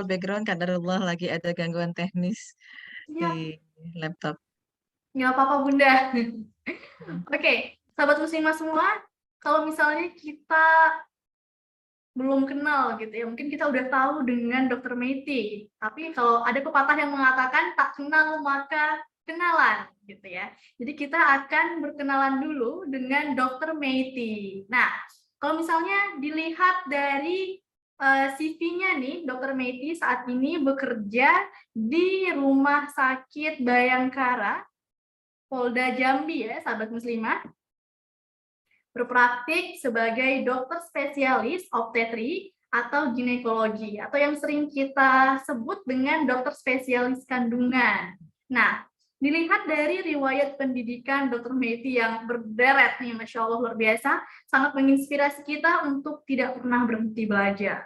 background kadarullah lagi ada gangguan teknis Siap, di laptop. nggak apa-apa Bunda. Hmm. Oke, sahabat muslimah semua, kalau misalnya kita belum kenal gitu ya, mungkin kita udah tahu dengan Dokter Meiti. Tapi kalau ada pepatah yang mengatakan tak kenal maka kenalan gitu ya. Jadi kita akan berkenalan dulu dengan Dokter Meiti. Nah, kalau misalnya dilihat dari CV-nya nih, Dokter Meiti saat ini bekerja di Rumah Sakit Bayangkara, Polda Jambi ya, sahabat muslimah. Berpraktik sebagai dokter spesialis obstetri atau ginekologi, atau yang sering kita sebut dengan dokter spesialis kandungan. Nah, dilihat dari riwayat pendidikan Dr. Meiti yang berderet nih, Masya Allah luar biasa, sangat menginspirasi kita untuk tidak pernah berhenti belajar.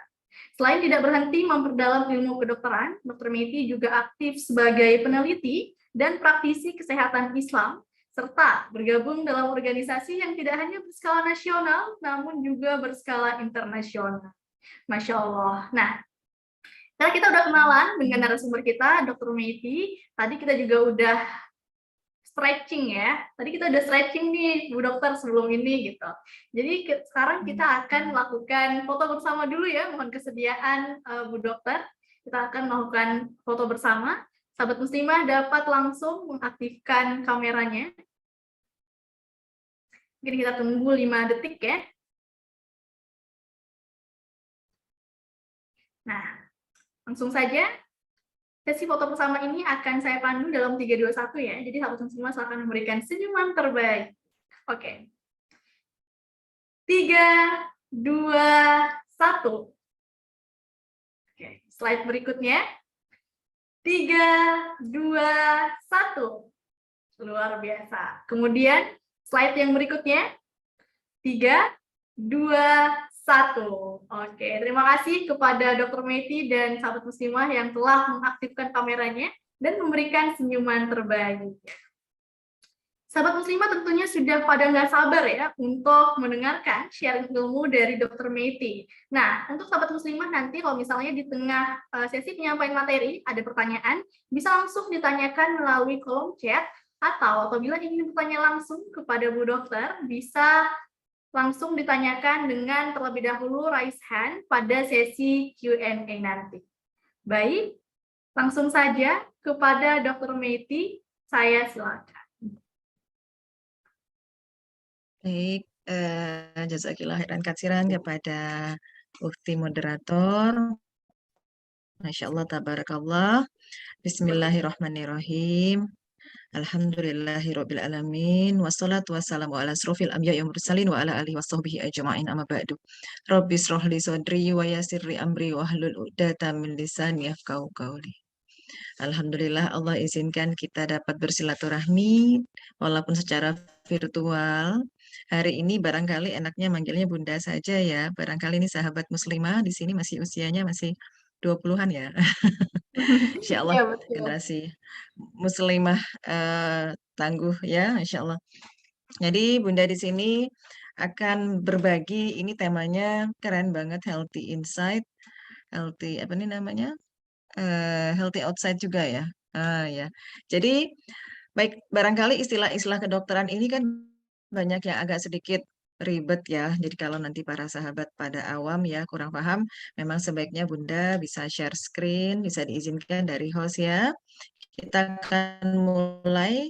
Selain tidak berhenti memperdalam ilmu kedokteran, Dr. Meiti juga aktif sebagai peneliti dan praktisi kesehatan Islam, serta bergabung dalam organisasi yang tidak hanya berskala nasional, namun juga berskala internasional. Masya Allah. Nah, karena kita udah kenalan dengan narasumber kita, Dr. Meiti, tadi kita juga udah stretching ya. Tadi kita udah stretching nih, Bu Dokter, sebelum ini gitu. Jadi sekarang kita akan melakukan foto bersama dulu ya, mohon kesediaan Bu Dokter. Kita akan melakukan foto bersama. Sahabat muslimah dapat langsung mengaktifkan kameranya. Mungkin kita tunggu 5 detik ya. Nah, langsung saja. Sesi foto bersama ini akan saya pandu dalam 3, 2, 1 ya. Jadi sahabat semua silakan memberikan senyuman terbaik. Oke. 3, 2, 1. Oke, slide berikutnya. 3, 2, 1. Luar biasa. Kemudian slide yang berikutnya. 3, 2, 1. Oke, terima kasih kepada Dr. Meiti dan sahabat muslimah yang telah mengaktifkan kameranya dan memberikan senyuman terbaik. Sahabat muslimah tentunya sudah pada nggak sabar ya untuk mendengarkan sharing ilmu dari Dr. Meiti. Nah, untuk sahabat muslimah nanti kalau misalnya di tengah sesi penyampaian materi ada pertanyaan, bisa langsung ditanyakan melalui kolom chat, atau apabila ingin bertanya langsung kepada Bu Dokter, bisa langsung ditanyakan dengan terlebih dahulu raise hand pada sesi Q&A nanti. Baik, langsung saja kepada Dr. Meiti, saya silakan. Baik, jazakillah khairan katsiran kepada Ukti moderator. Masya Allah, tabarakallah. Bismillahirrahmanirrahim. Alhamdulillahirabbil alamin wassalatu wassalamu ala asrofil anbiya'i wal mursalin wa ala alihi washabbihi ajma'in amma ba'du. Rabbi shrah li sadri wa yassir li amri wa hlul 'uqdatam min lisani yafqahu qawli. Alhamdulillah Allah izinkan kita dapat bersilaturahmi walaupun secara virtual. Hari ini barangkali enaknya manggilnya Bunda saja ya. Barangkali ini sahabat muslimah di sini masih usianya masih 20-an ya. Insya Allah Iya, betul. generasi muslimah tangguh ya, Insya Allah. Jadi Bunda di sini akan berbagi, ini temanya keren banget, healthy inside, healthy apa nih namanya, healthy outside juga ya. Ya. Jadi baik, barangkali istilah-istilah kedokteran ini kan banyak yang agak sedikit ribet ya. Jadi kalau nanti para sahabat pada awam ya kurang paham, memang sebaiknya Bunda bisa share screen, bisa diizinkan dari host ya. Kita akan mulai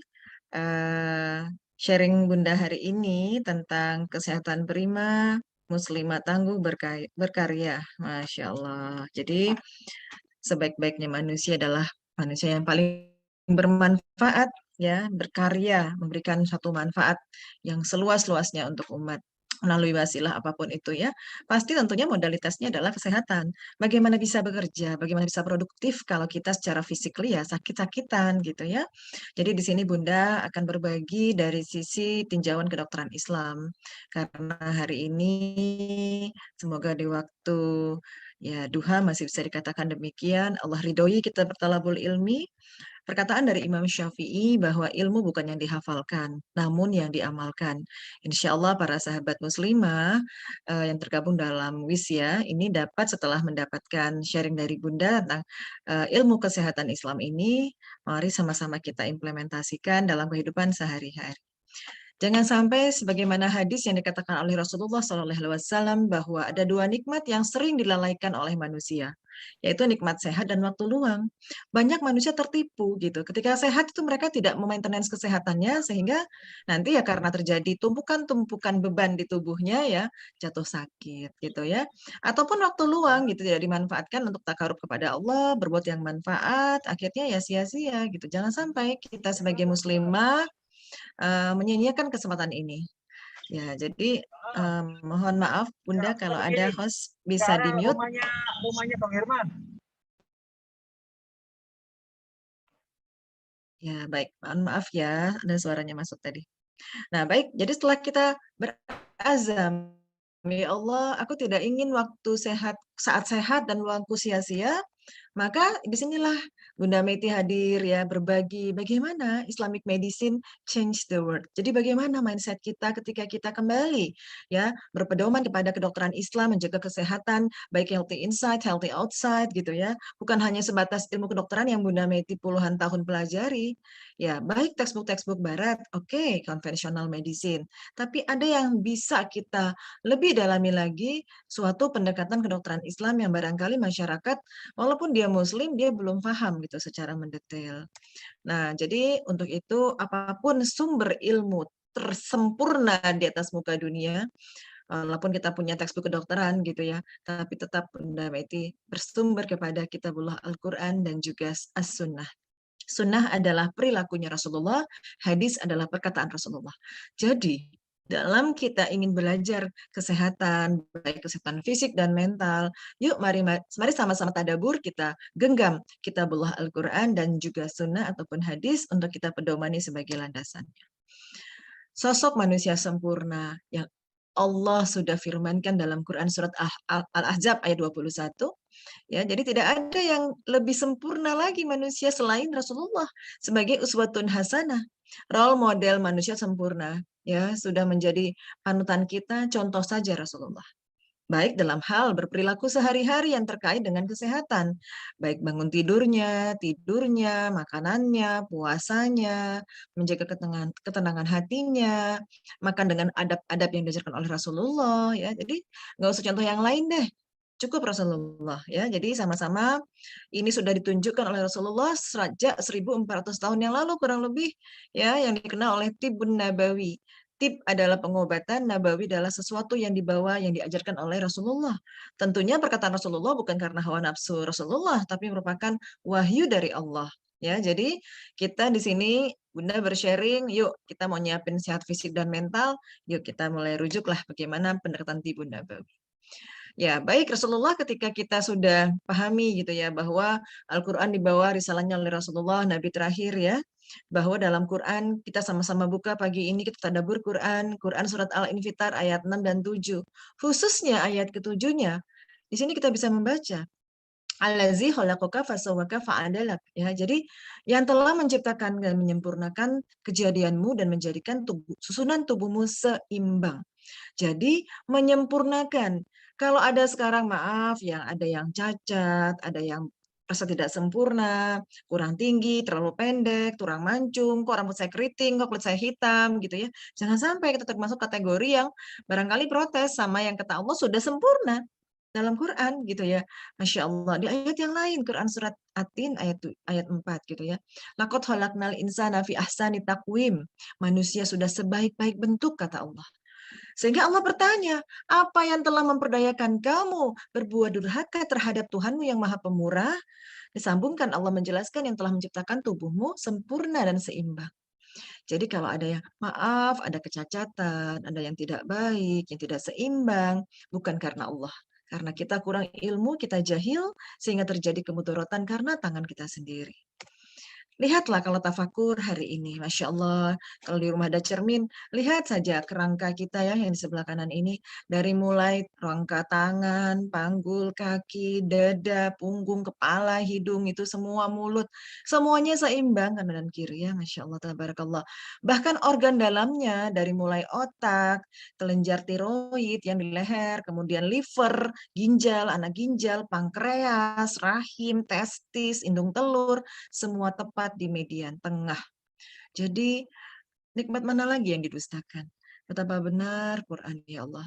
sharing Bunda hari ini tentang kesehatan prima, muslimah tangguh berkarya. Masya Allah. Jadi sebaik-baiknya manusia adalah manusia yang paling bermanfaat ya, berkarya, memberikan satu manfaat yang seluas-luasnya untuk umat melalui wasilah apapun itu ya. Pasti tentunya modalitasnya adalah kesehatan. Bagaimana bisa bekerja, bagaimana bisa produktif kalau kita secara fisik ya sakit-sakitan gitu ya. Jadi di sini Bunda akan berbagi dari sisi tinjauan kedokteran Islam. Karena hari ini semoga di waktu ya duha masih bisa dikatakan demikian. Allah ridhoi kita bertalabul ilmi. Perkataan dari Imam Syafi'i bahwa ilmu bukan yang dihafalkan, namun yang diamalkan. Insya Allah para sahabat muslimah yang tergabung dalam WIS ini dapat setelah mendapatkan sharing dari Bunda tentang ilmu kesehatan Islam ini, mari sama-sama kita implementasikan dalam kehidupan sehari-hari. Jangan sampai sebagaimana hadis yang dikatakan oleh Rasulullah SAW bahwa ada dua nikmat yang sering dilalaikan oleh manusia, yaitu nikmat sehat dan waktu luang. Banyak manusia tertipu gitu. Ketika sehat itu mereka tidak memaintenance kesehatannya sehingga nanti ya karena terjadi tumpukan-tumpukan beban di tubuhnya ya jatuh sakit gitu ya. Ataupun waktu luang gitu tidak dimanfaatkan untuk takarub kepada Allah, berbuat yang manfaat, akhirnya ya sia-sia gitu. Jangan sampai kita sebagai muslimah menyia-nyiakan kesempatan ini. Ya, jadi mohon maaf Bunda kalau Sekarang ada gini, host bisa sekarang di-mute. rumahnya Bang Herman. Ya, baik. Mohon maaf ya, ada suaranya masuk tadi. Nah, baik. Jadi setelah kita berazam, ya Allah, aku tidak ingin waktu sehat, saat sehat dan luangku sia-sia, maka disinilah Bunda Meti hadir ya, berbagi bagaimana Islamic medicine change the world. Jadi bagaimana mindset kita ketika kita kembali ya berpedoman kepada kedokteran Islam, menjaga kesehatan, baik healthy inside, healthy outside gitu ya. Bukan hanya sebatas ilmu kedokteran yang Bunda Meti puluhan tahun pelajari. Ya, baik textbook-textbook barat, oke, konvensional medicine. Tapi ada yang bisa kita lebih dalami lagi suatu pendekatan kedokteran Islam yang barangkali masyarakat walaupun dia muslim, dia belum paham gitu secara mendetail. Nah, jadi untuk itu apapun sumber ilmu tersempurna di atas muka dunia, walaupun kita punya textbook kedokteran gitu ya, tapi tetap Bunda Meti bersumber kepada kitabullah Al-Quran dan juga As-Sunnah. Sunnah adalah perilakunya Rasulullah, hadis adalah perkataan Rasulullah. Jadi, dalam kita ingin belajar kesehatan, baik kesehatan fisik dan mental, yuk mari sama-sama tadabur, kita genggam kitabullah Al-Quran dan juga sunnah ataupun hadis untuk kita pedomani sebagai landasan. Sosok manusia sempurna yang Allah sudah firmankan dalam Quran surat Al-Ahzab ayat 21. Ya, jadi tidak ada yang lebih sempurna lagi manusia selain Rasulullah sebagai uswatun hasanah, role model manusia sempurna. Ya, sudah menjadi panutan kita, contoh saja Rasulullah. Baik dalam hal berperilaku sehari-hari yang terkait dengan kesehatan, baik bangun tidurnya, makanannya, puasanya, menjaga ketenangan hatinya, makan dengan adab-adab yang diajarkan oleh Rasulullah, ya. Jadi nggak usah contoh yang lain deh, cukup Rasulullah, ya. Jadi sama-sama ini sudah ditunjukkan oleh Rasulullah sejak 1400 tahun yang lalu kurang lebih, ya, yang dikenal oleh Tibbun Nabawi. Tib adalah pengobatan, nabawi adalah sesuatu yang dibawa, yang diajarkan oleh Rasulullah. Tentunya perkataan Rasulullah bukan karena hawa nafsu Rasulullah, tapi merupakan wahyu dari Allah. Ya, jadi kita di sini Bunda bersharing, yuk kita mau nyiapin sehat fisik dan mental, yuk kita mulai rujuklah bagaimana pendekatan Tibun Nabawi. Ya, baik Rasulullah ketika kita sudah pahami gitu ya bahwa Al-Qur'an dibawa risalahnya oleh Rasulullah Nabi terakhir ya, bahwa dalam Quran kita sama-sama buka pagi ini kita tadabbur Quran, Quran surat Al-Infitar ayat 6 dan 7. Khususnya ayat ketujuhnya. Di sini kita bisa membaca Allazi khalaqaka fasawwaka fa'adalak ya. Jadi yang telah menciptakan dan menyempurnakan kejadianmu dan menjadikan susunan tubuhmu seimbang. Jadi menyempurnakan. Kalau ada sekarang maaf yang ada yang cacat, ada yang rasa tidak sempurna, kurang tinggi, terlalu pendek, kurang mancung, kok rambut saya keriting, kok kulit saya hitam gitu ya. Jangan sampai kita termasuk kategori yang barangkali protes sama yang kata Allah sudah sempurna dalam Quran gitu ya. Masya Allah. Di ayat yang lain, Quran surat At-Tin ayat 4 gitu ya. Laqad khalaqnal insana fi ahsani taqwim. Manusia sudah sebaik-baik bentuk kata Allah. Sehingga Allah bertanya, apa yang telah memperdayakan kamu berbuat durhaka terhadap Tuhanmu yang maha pemurah? Disambungkan Allah menjelaskan yang telah menciptakan tubuhmu sempurna dan seimbang. Jadi kalau ada yang maaf, ada kecacatan, ada yang tidak baik, yang tidak seimbang, bukan karena Allah. Karena kita kurang ilmu, kita jahil, sehingga terjadi kemudorotan karena tangan kita sendiri. Lihatlah kalau tafakur hari ini, Masya Allah, kalau di rumah ada cermin, lihat saja kerangka kita ya yang di sebelah kanan ini, dari mulai rangka tangan, panggul, kaki, dada, punggung, kepala, hidung, itu semua mulut, semuanya seimbang kanan dan kiri ya, Masya Allah, tabarakallah. Bahkan organ dalamnya, dari mulai otak, kelenjar tiroid yang di leher, kemudian liver, ginjal, anak ginjal, pankreas, rahim, testis, indung telur, semua tepat di median tengah. Jadi nikmat mana lagi yang didustakan? Betapa benar Quran ya Allah.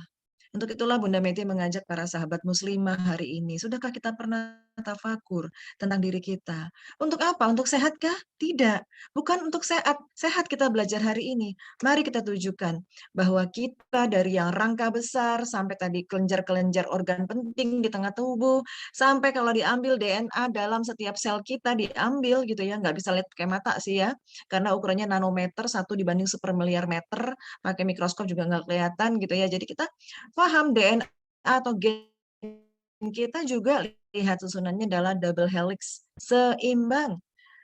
Untuk itulah Bunda Meti mengajak para sahabat muslimah hari ini. Sudahkah kita pernah tafakur tentang diri kita? Untuk apa? Untuk sehatkah? Tidak. Bukan untuk sehat. Sehat kita belajar hari ini. Mari kita tujukan bahwa kita dari yang rangka besar sampai tadi kelenjar-kelenjar organ penting di tengah tubuh, sampai kalau diambil DNA dalam setiap sel kita diambil gitu ya. Nggak bisa lihat pakai mata sih ya. Karena ukurannya nanometer 1 banding sepermiliar meter. Pakai mikroskop juga nggak kelihatan gitu ya. Jadi kita paham DNA atau gen kita juga lihat susunannya adalah double helix, seimbang.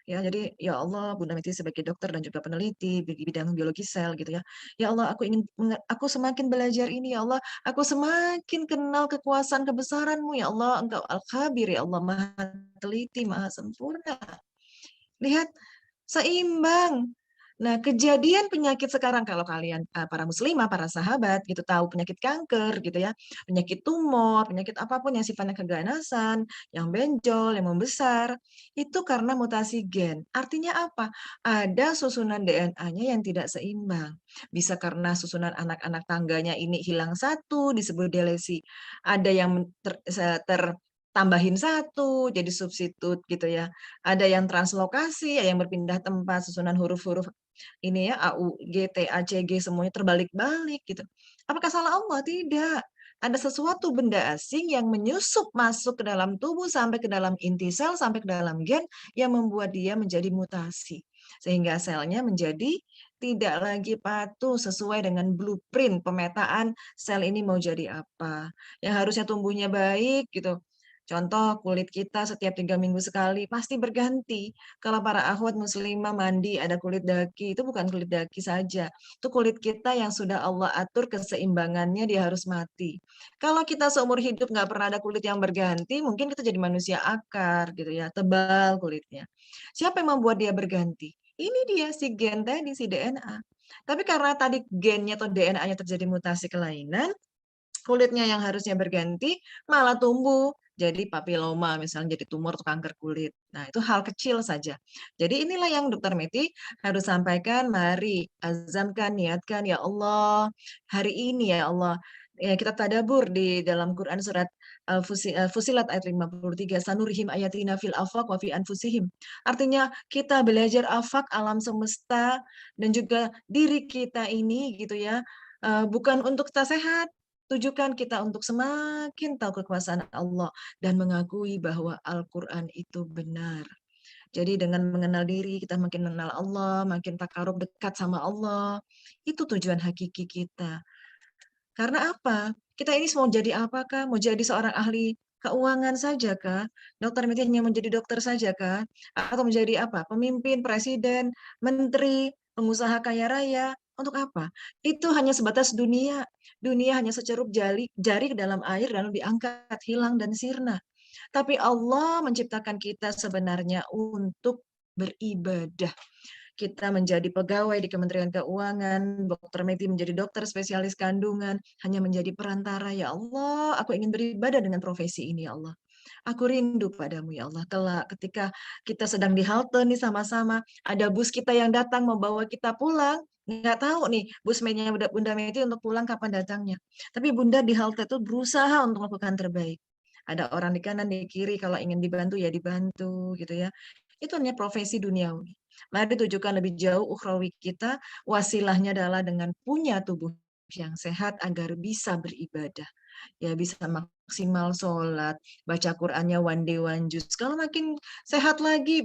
Ya, jadi ya Allah, Bunda Meti sebagai dokter dan juga peneliti di bidang biologi sel gitu ya. Ya Allah, aku semakin belajar ini ya Allah, aku semakin kenal kekuasaan kebesaran-Mu ya Allah, Engkau Al-Khabir ya Allah, Maha teliti, Maha sempurna. Lihat, seimbang. Nah, kejadian penyakit sekarang kalau kalian para muslimah, para sahabat gitu tahu penyakit kanker gitu ya, penyakit tumor, penyakit apapun yang sifatnya keganasan, yang benjol, yang membesar, itu karena mutasi gen. Artinya apa? Ada susunan DNA-nya yang tidak seimbang. Bisa karena susunan anak-anak tangganya ini hilang satu, disebut delesi. Ada yang tambahin satu, jadi substitut gitu ya. Ada yang translokasi, yang berpindah tempat, susunan huruf-huruf ini ya, A, U, G, T, A, C, G semuanya terbalik-balik gitu. Apakah salah Allah? Tidak. Ada sesuatu benda asing yang menyusup masuk ke dalam tubuh sampai ke dalam inti sel, sampai ke dalam gen yang membuat dia menjadi mutasi. Sehingga selnya menjadi tidak lagi patuh sesuai dengan blueprint pemetaan sel ini mau jadi apa. Yang harusnya tumbuhnya baik gitu. Contoh kulit kita setiap 3 minggu sekali pasti berganti. Kalau para akhwat muslimah mandi ada kulit daki, itu bukan kulit daki saja. Itu kulit kita yang sudah Allah atur keseimbangannya dia harus mati. Kalau kita seumur hidup nggak pernah ada kulit yang berganti, mungkin kita jadi manusia akar gitu ya, tebal kulitnya. Siapa yang membuat dia berganti? Ini dia si gen tadi, si DNA. Tapi karena tadi gennya atau DNA-nya terjadi mutasi kelainan, kulitnya yang harusnya berganti malah tumbuh jadi papiloma, misalnya jadi tumor atau kanker kulit. Nah, itu hal kecil saja. Jadi inilah yang Dokter Meti harus sampaikan, mari azamkan, niatkan, ya Allah, hari ini ya Allah, ya kita tadabur di dalam Quran surat Fusilat ayat 53, sanurihim ayatina fil afaq wa fi anfusihim. Artinya kita belajar afak alam semesta dan juga diri kita ini gitu ya, bukan untuk kita sehat, tujukan kita untuk semakin tahu kekuasaan Allah dan mengakui bahwa Al-Quran itu benar. Jadi dengan mengenal diri, kita makin mengenal Allah, makin takarub dekat sama Allah. Itu tujuan hakiki kita. Karena apa? Kita ini mau jadi apakah? Mau jadi seorang ahli keuangan saja kah? Dokter Meti hanya menjadi dokter saja kah? Atau menjadi apa? Pemimpin, presiden, menteri, pengusaha kaya raya. Untuk apa? Itu hanya sebatas dunia. Dunia hanya seceruk jari ke dalam air lalu diangkat, hilang dan sirna. Tapi Allah menciptakan kita sebenarnya untuk beribadah. Kita menjadi pegawai di Kementerian Keuangan, Dokter Meti menjadi dokter spesialis kandungan, hanya menjadi perantara. Ya Allah, aku ingin beribadah dengan profesi ini, ya Allah. Aku rindu padamu, ya Allah. Kelak ketika kita sedang di halte nih sama-sama, ada bus kita yang datang membawa kita pulang, nggak tahu nih busmennya Bunda Meti untuk pulang kapan datangnya. Tapi Bunda di halte itu berusaha untuk melakukan terbaik. Ada orang di kanan, di kiri, kalau ingin dibantu ya dibantu gitu ya. Itu hanya profesi duniawi. Mari tujukan lebih jauh ukhrawi kita, wasilahnya adalah dengan punya tubuh yang sehat agar bisa beribadah. Ya bisa maksimal sholat, baca Qur'annya one day one juz. Kalau makin sehat lagi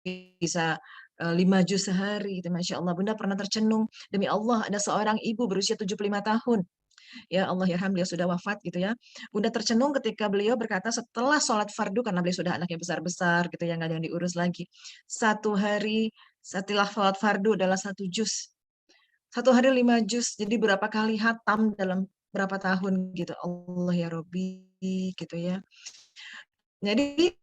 bisa 5 juz sehari. Masya Allah, Bunda pernah tercenung. Demi Allah, ada seorang ibu berusia 75 tahun. Ya Allah yarham, beliau sudah wafat gitu ya. Bunda tercenung ketika beliau berkata setelah sholat fardu, karena beliau sudah anaknya besar-besar gitu ya, nggak ada yang diurus lagi. Satu hari setelah sholat fardu adalah 1 juz. Satu hari 5 juz, jadi berapa kali hatam dalam berapa tahun gitu. Allah ya Robbi gitu ya. Jadi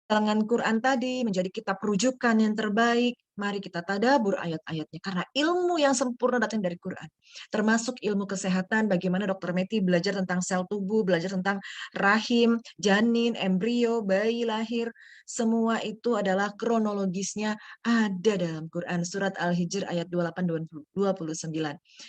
dengan Quran tadi menjadi kitab rujukan yang terbaik. Mari kita tadabur ayat-ayatnya. Karena ilmu yang sempurna datang dari Quran. Termasuk ilmu kesehatan, bagaimana Dokter Meti belajar tentang sel tubuh, belajar tentang rahim, janin, embrio, bayi lahir. Semua itu adalah kronologisnya ada dalam Quran. Surat Al-Hijr ayat 28-29.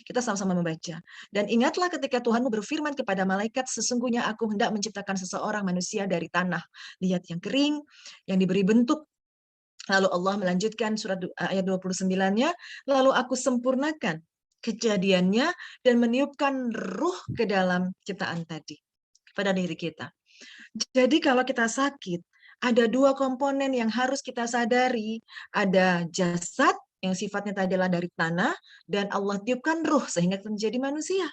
Kita sama-sama membaca. Dan ingatlah ketika Tuhanmu berfirman kepada malaikat, sesungguhnya aku hendak menciptakan seseorang manusia dari tanah. Lihat yang kering, yang diberi bentuk. Lalu Allah melanjutkan surat ayat 29-nya, lalu aku sempurnakan kejadiannya dan meniupkan ruh ke dalam ciptaan tadi pada diri kita. Jadi kalau kita sakit, ada 2 komponen yang harus kita sadari. Ada jasad yang sifatnya tadi adalah dari tanah, dan Allah tiupkan ruh sehingga kita menjadi manusia.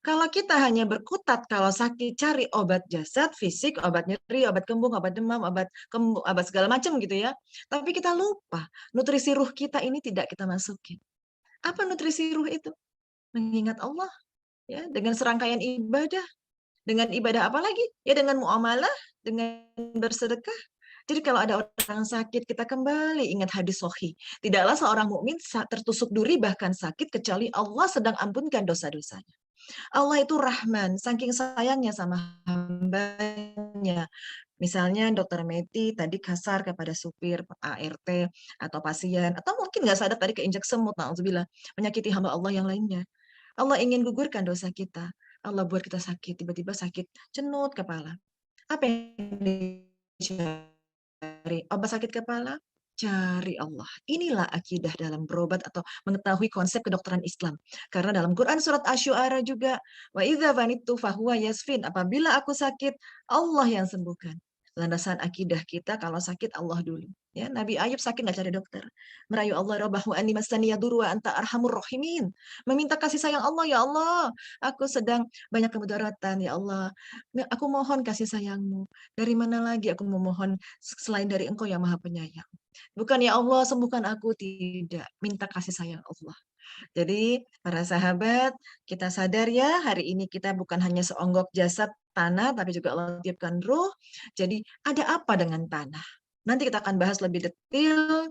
Kalau kita hanya berkutat, kalau sakit cari obat jasad, fisik, obat nyeri, obat kembung, obat demam, obat segala macam gitu ya. Tapi kita lupa, nutrisi ruh kita ini tidak kita masukin. Apa nutrisi ruh itu? Mengingat Allah, ya, dengan serangkaian ibadah. Dengan ibadah apa lagi? Ya dengan muamalah, dengan bersedekah. Jadi kalau ada orang sakit, kita kembali ingat hadis sahih. Tidaklah seorang mukmin tertusuk duri bahkan sakit kecuali Allah sedang ampunkan dosa-dosanya. Allah itu Rahman, saking sayangnya sama hambanya. Misalnya Dokter Meti tadi kasar kepada supir, ART, atau pasien, atau mungkin nggak sadar tadi keinjak semut, na'udzubillah, menyakiti hamba Allah yang lainnya. Allah ingin gugurkan dosa kita. Allah buat kita sakit, tiba-tiba sakit, cenut kepala. Apa yang dicari? Obat sakit kepala? Cari Allah. Inilah akidah dalam berobat atau mengetahui konsep kedokteran Islam. Karena dalam Quran surat Asy-Syu'ara juga, wa idza fanittu fahuwa yasfin. Apabila aku sakit, Allah yang sembuhkan. Landasan akidah kita kalau sakit Allah dulu. Ya, Nabi Ayub sakit nggak cari dokter. Merayu Allah rabbahu anni massani yadur wa anta arhamur rahimin. Meminta kasih sayang Allah, ya Allah, aku sedang banyak kemudaratan, ya Allah. Aku mohon kasih sayangmu. Dari mana lagi aku memohon selain dari Engkau yang Maha Penyayang. Bukan ya Allah sembuhkan aku, tidak. Minta kasih sayang Allah. Jadi para sahabat, kita sadar ya hari ini kita bukan hanya seonggok jasad tanah, tapi juga Allah tiupkan ruh. Jadi ada apa dengan tanah? Nanti kita akan bahas lebih detail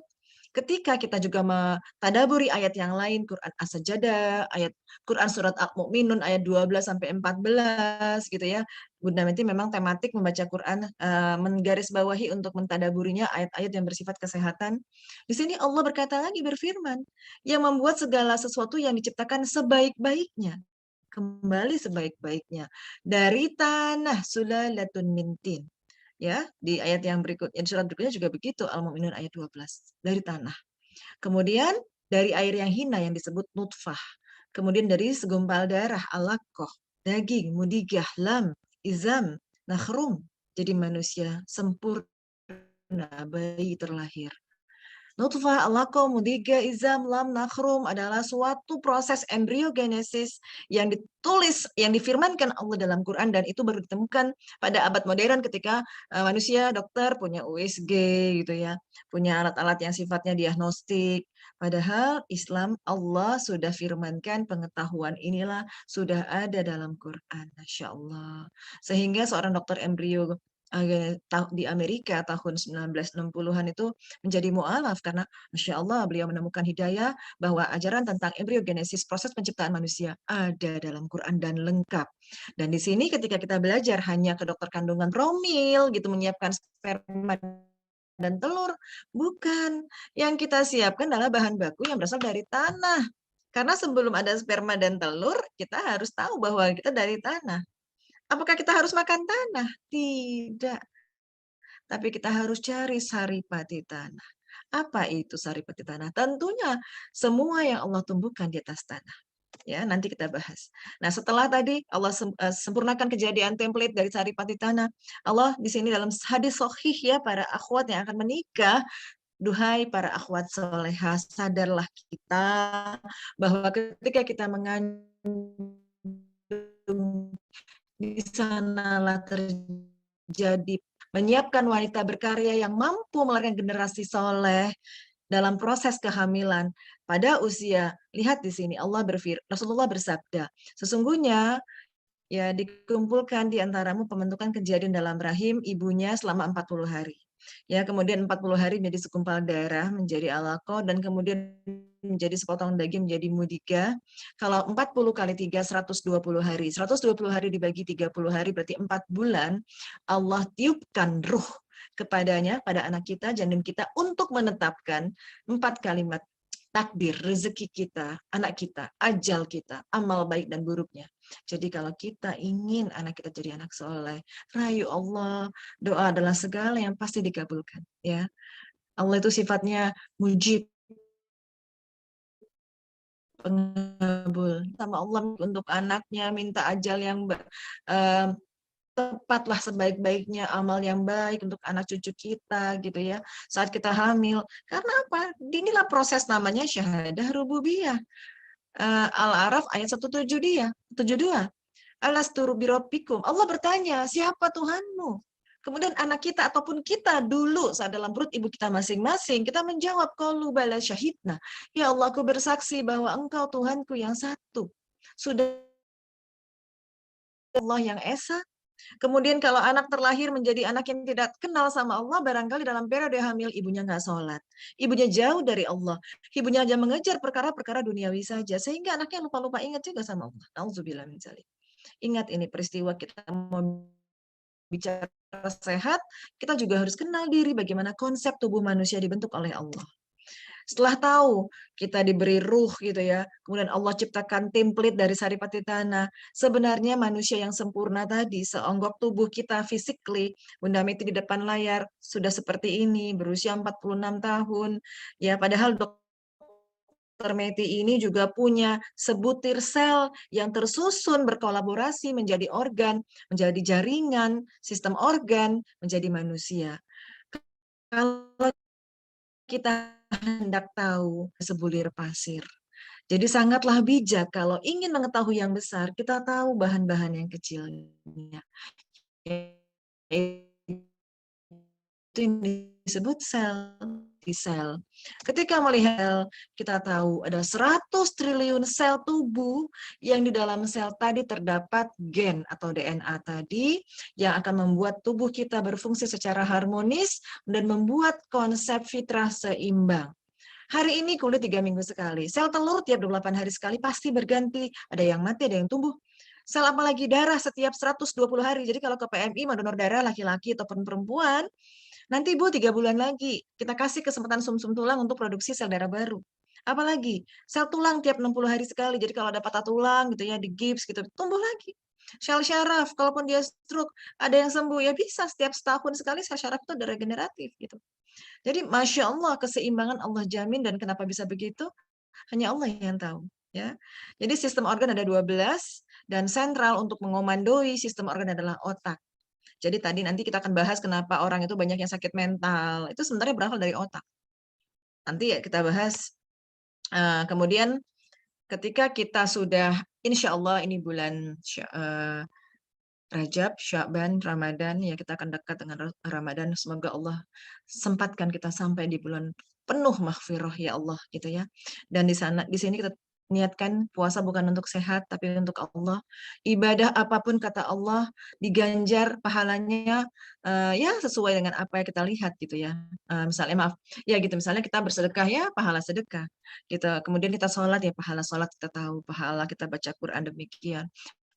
ketika kita juga mentadaburi ayat yang lain, Quran As-Sajdah, ayat Quran surat Al-Mu'minun ayat 12 sampai 14 gitu ya. Bunda Meti memang tematik membaca Quran, menggarisbawahi untuk mentadaburinya ayat-ayat yang bersifat kesehatan. Di sini Allah berkata lagi, berfirman, yang membuat segala sesuatu yang diciptakan sebaik-baiknya. Kembali sebaik-baiknya. Dari tanah sulalatun min tin. Ya, di ayat yang berikutnya, di surat berikutnya juga begitu, Al-Mu'minun ayat 12, dari tanah. Kemudian dari air yang hina yang disebut nutfah. Kemudian dari segumpal darah, alaqah, daging, mudigah, lam, izam, nakhrum. Jadi manusia sempurna, bayi terlahir. Nutfah, alaqah, mudiga, izam, lam, nakhrum adalah suatu proses embriogenesis yang ditulis, yang difirmankan Allah dalam Quran, dan itu baru ditemukan pada abad modern ketika manusia, dokter punya USG gitu ya, punya alat-alat yang sifatnya diagnostik. Padahal Islam Allah sudah firmankan pengetahuan inilah sudah ada dalam Quran, Masya Allah. Sehingga seorang dokter embrio di Amerika tahun 1960-an itu menjadi mu'alaf karena Masya Allah beliau menemukan hidayah bahwa ajaran tentang embriogenesis proses penciptaan manusia ada dalam Quran dan lengkap. Dan di sini ketika kita belajar hanya ke dokter kandungan promil gitu menyiapkan sperma dan telur, bukan. Yang kita siapkan adalah bahan baku yang berasal dari tanah. Karena sebelum ada sperma dan telur, kita harus tahu bahwa kita dari tanah. Apakah kita harus makan tanah? Tidak. Tapi kita harus cari saripati tanah. Apa itu saripati tanah? Tentunya semua yang Allah tumbuhkan di atas tanah. Ya, nanti kita bahas. Nah, setelah tadi Allah sempurnakan kejadian template dari saripati tanah. Allah di sini dalam hadis sahih ya, para akhwat yang akan menikah, duhai para akhwat solehah, sadarlah kita bahwa ketika kita mengandung di sanalah terjadi menyiapkan wanita berkarya yang mampu melahirkan generasi soleh dalam proses kehamilan pada usia. Lihat di sini Rasulullah bersabda, sesungguhnya ya dikumpulkan di antaramu pembentukan kejadian dalam rahim ibunya selama 40 hari. Ya, kemudian 40 hari menjadi segumpal darah, menjadi alaqah, dan kemudian menjadi sepotong daging, menjadi mudika. Kalau 40 kali 3, 120 hari. 120 hari dibagi 30 hari, berarti 4 bulan. Allah tiupkan ruh kepadanya, pada anak kita, janin kita, untuk menetapkan 4 kalimat takdir, rezeki kita, anak kita, ajal kita, amal baik dan buruknya. Jadi kalau kita ingin anak kita jadi anak soleh, rayu Allah, doa adalah segala yang pasti dikabulkan. Ya, Allah itu sifatnya mujib, pengabul. Sama Allah untuk anaknya, minta ajal yang tepatlah sebaik-baiknya, amal yang baik untuk anak cucu kita gitu ya. Saat kita hamil, karena apa? Inilah proses namanya syahadah rububiyah. Al-A'raf ayat 172. Alastu birabbikum. Allah bertanya, siapa Tuhanmu? Kemudian anak kita ataupun kita dulu saat dalam perut ibu kita masing-masing, kita menjawab, qalu bala syahidna. Ya Allah, aku bersaksi bahwa Engkau Tuhanku yang satu. Sudah Allah yang esa. Kemudian kalau anak terlahir menjadi anak yang tidak kenal sama Allah, barangkali dalam periode hamil ibunya nggak sholat. Ibunya jauh dari Allah. Ibunya hanya mengejar perkara-perkara duniawi saja. Sehingga anaknya lupa-lupa ingat juga sama Allah. Nauzubillah min dzalik. Ingat ini peristiwa kita mau bicara sehat, kita juga harus kenal diri bagaimana konsep tubuh manusia dibentuk oleh Allah. Setelah tahu kita diberi ruh gitu ya, kemudian Allah ciptakan template dari saripati tanah. Sebenarnya manusia yang sempurna tadi, seonggok tubuh kita physically, Bunda Meti di depan layar sudah seperti ini, berusia 46 tahun. Ya, padahal Dr. Meti ini juga punya sebutir sel yang tersusun berkolaborasi menjadi organ, menjadi jaringan, sistem organ, menjadi manusia. Kalau kita hendak tahu sebulir pasir. Jadi sangatlah bijak kalau ingin mengetahui yang besar, kita tahu bahan-bahan yang kecilnya. Itu yang disebut sel. Ketika melihat kita tahu ada 100 triliun sel tubuh yang di dalam sel tadi terdapat gen atau DNA tadi yang akan membuat tubuh kita berfungsi secara harmonis dan membuat konsep fitrah seimbang. Hari ini kulit 3 minggu sekali. Sel telur tiap 28 hari sekali pasti berganti. Ada yang mati, ada yang tumbuh. Sel apalagi darah setiap 120 hari. Jadi kalau ke PMI mau donor darah laki-laki ataupun perempuan, nanti Bu 3 bulan lagi kita kasih kesempatan sumsum tulang untuk produksi sel darah baru. Apalagi sel tulang tiap 60 hari sekali. Jadi kalau ada patah tulang gitu ya, di gips gitu, tumbuh lagi. Sel syaraf, kalaupun dia stroke, ada yang sembuh ya bisa setiap setahun sekali sel syaraf itu ada regeneratif gitu. Jadi Masya Allah keseimbangan Allah jamin, dan kenapa bisa begitu? Hanya Allah yang tahu. Ya. Jadi sistem organ ada 12 dan sentral untuk mengomandoi sistem organ adalah otak. Jadi tadi nanti kita akan bahas kenapa orang itu banyak yang sakit mental. Itu sebenarnya berasal dari otak. Nanti ya kita bahas. Kemudian ketika kita sudah, insya Allah ini bulan Rajab, Sya'ban, Ramadan, ya kita akan dekat dengan Ramadan. Semoga Allah sempatkan kita sampai di bulan penuh maghfirah ya Allah gitu ya. Dan di sini kita niatkan puasa bukan untuk sehat tapi untuk Allah. Ibadah apapun kata Allah diganjar pahalanya ya sesuai dengan apa yang kita lihat gitu ya. Misalnya maaf, ya gitu misalnya kita bersedekah ya pahala sedekah. Gitu. Kemudian kita sholat ya pahala sholat kita tahu, pahala kita baca Quran demikian.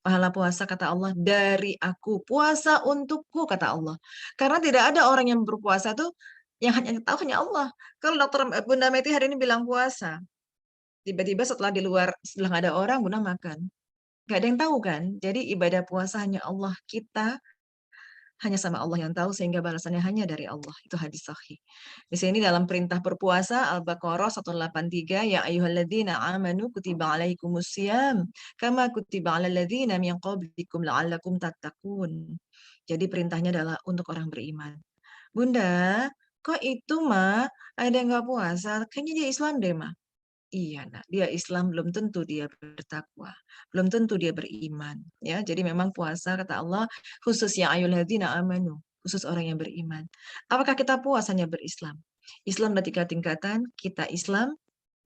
Pahala puasa kata Allah dari aku, puasa untukku kata Allah. Karena tidak ada orang yang berpuasa tuh yang hanya tahu hanya Allah. Kalau dokter Bunda Meti hari ini bilang puasa, tiba-tiba setelah setelah nggak ada orang Bunda makan. Nggak ada yang tahu kan? Jadi ibadah puasa hanya Allah kita, hanya sama Allah yang tahu sehingga balasannya hanya dari Allah. Itu hadis sahih. Di sini dalam perintah berpuasa Al-Baqarah 183 ya ayyuhalladzina amanu kutiba alaikumusiyam kama kutiba alal ladzina min qablikum la'allakum tattaqun. Jadi perintahnya adalah untuk orang beriman. Bunda, kok itu mah ada yang nggak puasa? Kayaknya dia Islam deh mah. Iya, nah, dia Islam belum tentu dia bertakwa, belum tentu dia beriman, ya. Jadi memang puasa kata Allah khusus ya ayyuhalladzina amanu, khusus orang yang beriman. Apakah kita puas hanya berislam? Islam ada 3 tingkatan, kita Islam,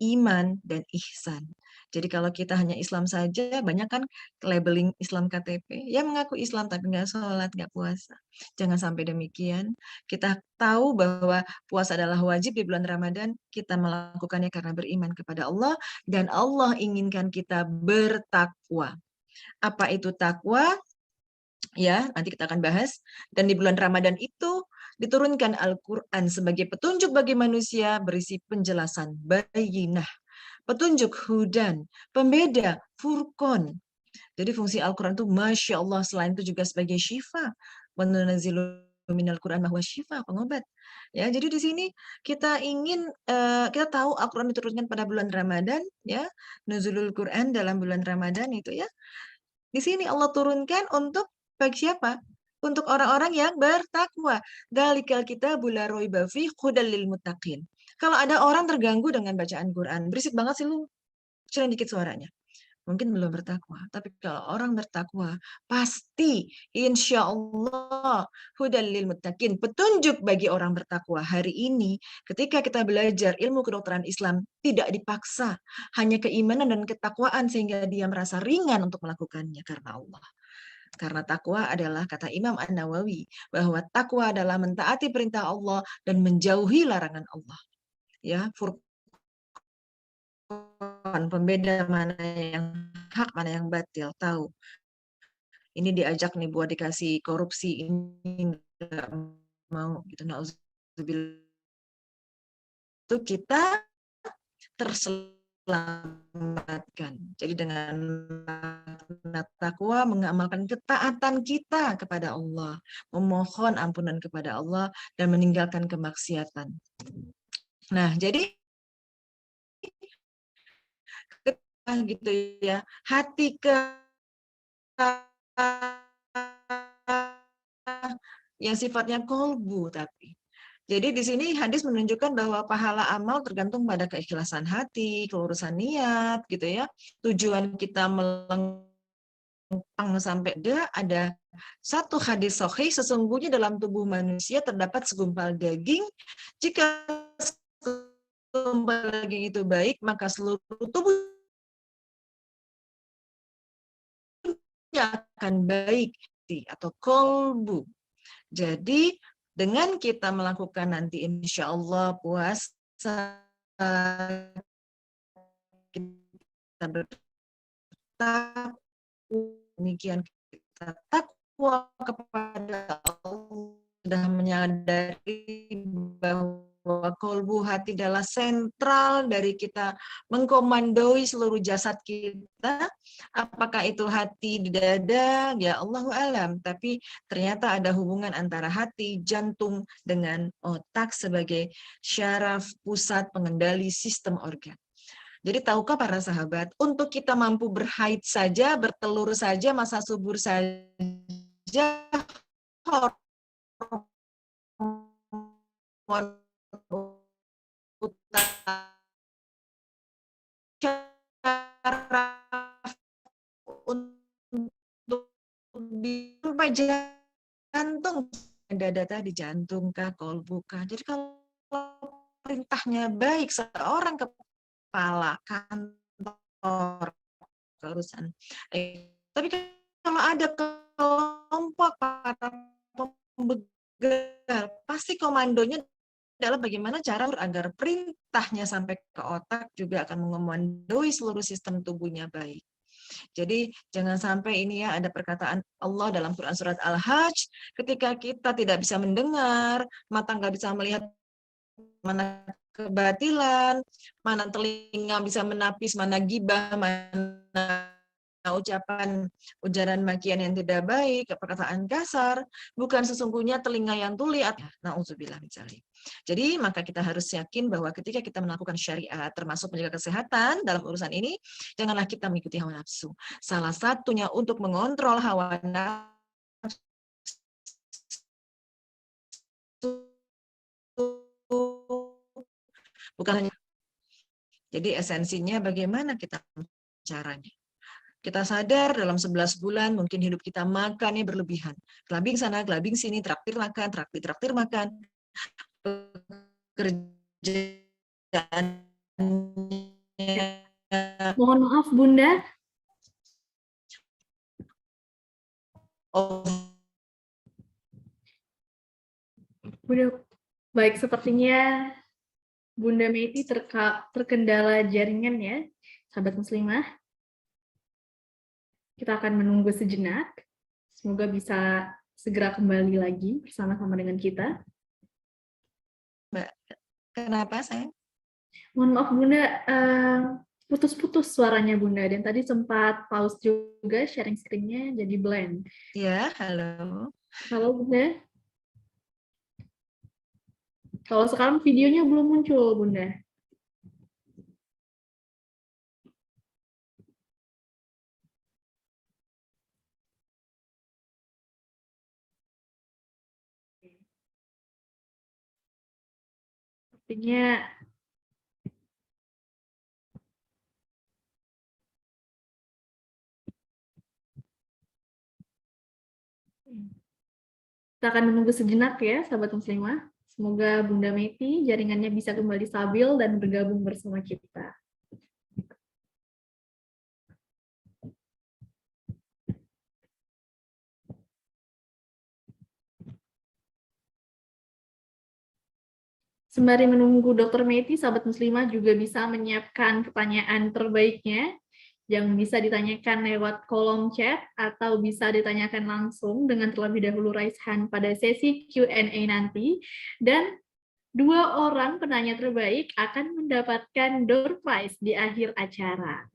iman, dan ihsan. Jadi kalau kita hanya Islam saja, banyak kan labeling Islam KTP, ya mengaku Islam tapi nggak sholat, nggak puasa. Jangan sampai demikian. Kita tahu bahwa puasa adalah wajib di bulan Ramadan, kita melakukannya karena beriman kepada Allah, dan Allah inginkan kita bertakwa. Apa itu takwa? Ya, nanti kita akan bahas. Dan di bulan Ramadan itu diturunkan Al-Quran sebagai petunjuk bagi manusia berisi penjelasan, bayinah, petunjuk hudan, pembeda, furqon. Jadi fungsi Al-Quran itu Masya Allah, selain itu juga sebagai syifa. Menunazzilu minal Quran bahwa syifa, pengobat. Ya, jadi di sini kita ingin kita tahu Al-Quran diturunkan pada bulan Ramadan, ya, nuzulul Quran dalam bulan Ramadan itu ya. Di sini Allah turunkan untuk bagi siapa? Untuk orang-orang yang bertakwa. Dalikal kitabul la raiba fihi hudal lil muttaqin. Kalau ada orang terganggu dengan bacaan Quran, berisik banget sih lu, kecilin dikit suaranya. Mungkin belum bertakwa. Tapi kalau orang bertakwa, pasti insya Allah hudal lil muttaqin. Petunjuk bagi orang bertakwa. Hari ini ketika kita belajar ilmu kedokteran Islam, tidak dipaksa. Hanya keimanan dan ketakwaan sehingga dia merasa ringan untuk melakukannya karena Allah. Karena takwa adalah, kata Imam An-Nawawi, bahwa takwa adalah mentaati perintah Allah dan menjauhi larangan Allah. Ya, pembeda mana yang hak, mana yang batil, tahu. Ini diajak nih buat dikasih korupsi, ini nggak mau gitu. Nauzubillah, itu kita terselamatkan. Jadi dengan takwa mengamalkan ketaatan kita kepada Allah, memohon ampunan kepada Allah dan meninggalkan kemaksiatan. Nah, jadi gitu ya, hati ke yang sifatnya kolbu tapi. Jadi di sini hadis menunjukkan bahwa pahala amal tergantung pada keikhlasan hati, kelurusan niat gitu ya. Tujuan kita melengkung sampai ada satu hadis sahih, sesungguhnya dalam tubuh manusia terdapat segumpal daging. Jika segumpal daging itu baik, maka seluruh tubuhnya akan baik atau kolbu. Jadi dengan kita melakukan nanti insya Allah puasa, kita bertakwa, demikian kita takwa kepada Allah, sudah menyadari bahwa kolbu hati adalah sentral dari kita mengkomandoi seluruh jasad kita. Apakah itu hati di dada? Ya Allahu alam. Tapi ternyata ada hubungan antara hati, jantung dengan otak sebagai syaraf, pusat pengendali sistem organ. Jadi tahukah para sahabat, untuk kita mampu berhaid saja, bertelur saja, masa subur saja, hormon utama untuk sampai jantung, dada tadi, jantung kah, kolbu kah. Jadi kalau perintahnya baik, seorang kepala kantor urusan. Tapi kalau ada kelompok para pembegal, pasti komandonya adalah bagaimana cara agar perintahnya sampai ke otak juga akan mengomandoi seluruh sistem tubuhnya baik. Jadi jangan sampai ini ya, ada perkataan Allah dalam Quran surat Al-Hajj, ketika kita tidak bisa mendengar, mata nggak bisa melihat mana kebatilan, mana telinga bisa menapis, mana gibah, mana ujaran makian yang tidak baik, perkataan kasar, bukan sesungguhnya telinga yang tuli. Nauzubillah min dzalik. Jadi maka kita harus yakin bahwa ketika kita melakukan syariat, termasuk menjaga kesehatan dalam urusan ini, janganlah kita mengikuti hawa nafsu. Salah satunya untuk mengontrol hawa nafsu, bukan hanya Jadi esensinya bagaimana kita caranya. Kita sadar dalam 11 bulan mungkin hidup kita makannya berlebihan. Kelabing sana, kelabing sini, traktir makan, traktir makan. Pekerjaannya Mohon maaf Bunda. Bunda, baik sepertinya Bunda Meti terkendala jaringan ya, sahabat muslimah. Kita akan menunggu sejenak. Semoga bisa segera kembali lagi bersama-sama dengan kita. Mbak, kenapa saya? Mohon maaf Bunda, putus-putus suaranya Bunda, dan tadi sempat pause juga sharing screen-nya jadi blank. Ya, halo. Halo Bunda. Kalau sekarang videonya belum muncul Bunda. Sepertinya kita akan menunggu sejenak ya, sahabat muslimah. Semoga Bunda Meti jaringannya bisa kembali stabil dan bergabung bersama kita. Sembari menunggu Dr. Meti, sahabat muslimah juga bisa menyiapkan pertanyaan terbaiknya yang bisa ditanyakan lewat kolom chat atau bisa ditanyakan langsung dengan terlebih dahulu raise hand pada sesi Q&A nanti. Dan 2 orang penanya terbaik akan mendapatkan door prize di akhir acara.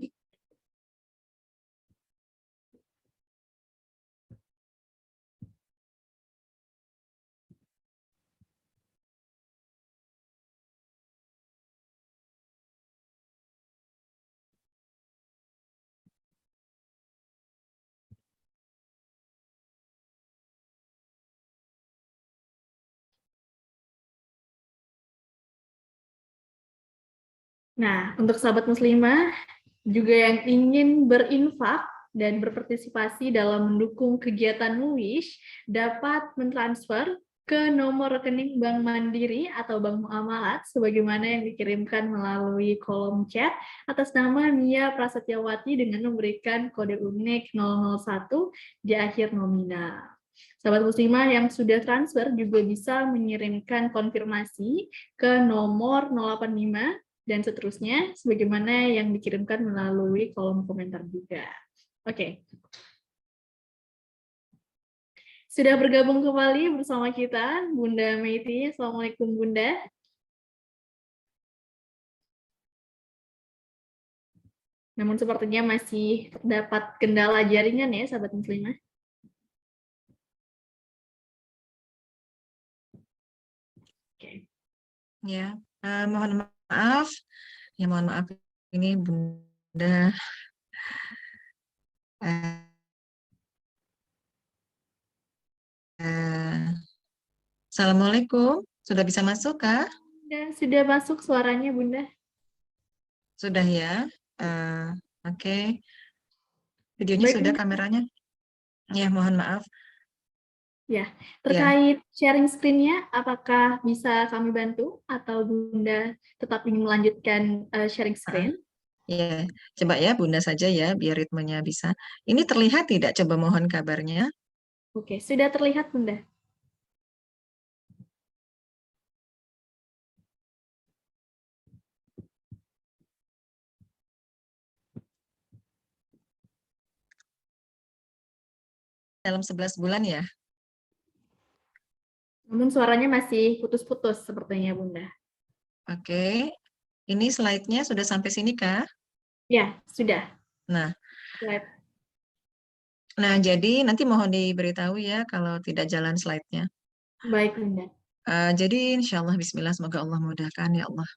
Nah, untuk sahabat muslimah juga yang ingin berinfak dan berpartisipasi dalam mendukung kegiatan Wish dapat mentransfer ke nomor rekening Bank Mandiri atau Bank Muamalat sebagaimana yang dikirimkan melalui kolom chat atas nama Mia Prasetyawati dengan memberikan kode unik 001 di akhir nominal. Sahabat muslimah yang sudah transfer juga bisa mengirimkan konfirmasi ke nomor 085 dan seterusnya, sebagaimana yang dikirimkan melalui kolom komentar juga. Oke. Sudah bergabung kembali bersama kita, Bunda Meti. Assalamualaikum, Bunda. Namun sepertinya masih terdapat kendala jaringan ya, sahabat muslimah. Oke. Ya, mohon maaf. Ya, mohon maaf ini Bunda. Assalamualaikum. Sudah bisa masuk, Kak? Dan sudah masuk suaranya, Bunda. Sudah ya. Oke. Videonya Baik, sudah, Bunda. kameranya. Ya, mohon maaf. Ya, terkait sharing screen-nya, apakah bisa kami bantu atau Bunda tetap ingin melanjutkan sharing screen? Ya, coba ya Bunda saja ya, biar ritmenya bisa. Ini terlihat tidak? Coba mohon kabarnya. Oke, sudah terlihat Bunda. Dalam 11 bulan ya? Namun suaranya masih putus-putus sepertinya Bunda. Oke, ini slide-nya sudah sampai sini kah? Ya, sudah. Nah, Slide. nah jadi nanti mohon diberitahu ya kalau tidak jalan slide-nya. Baik Bunda. Jadi insya Allah Bismillah, semoga Allah mudahkan ya Allah.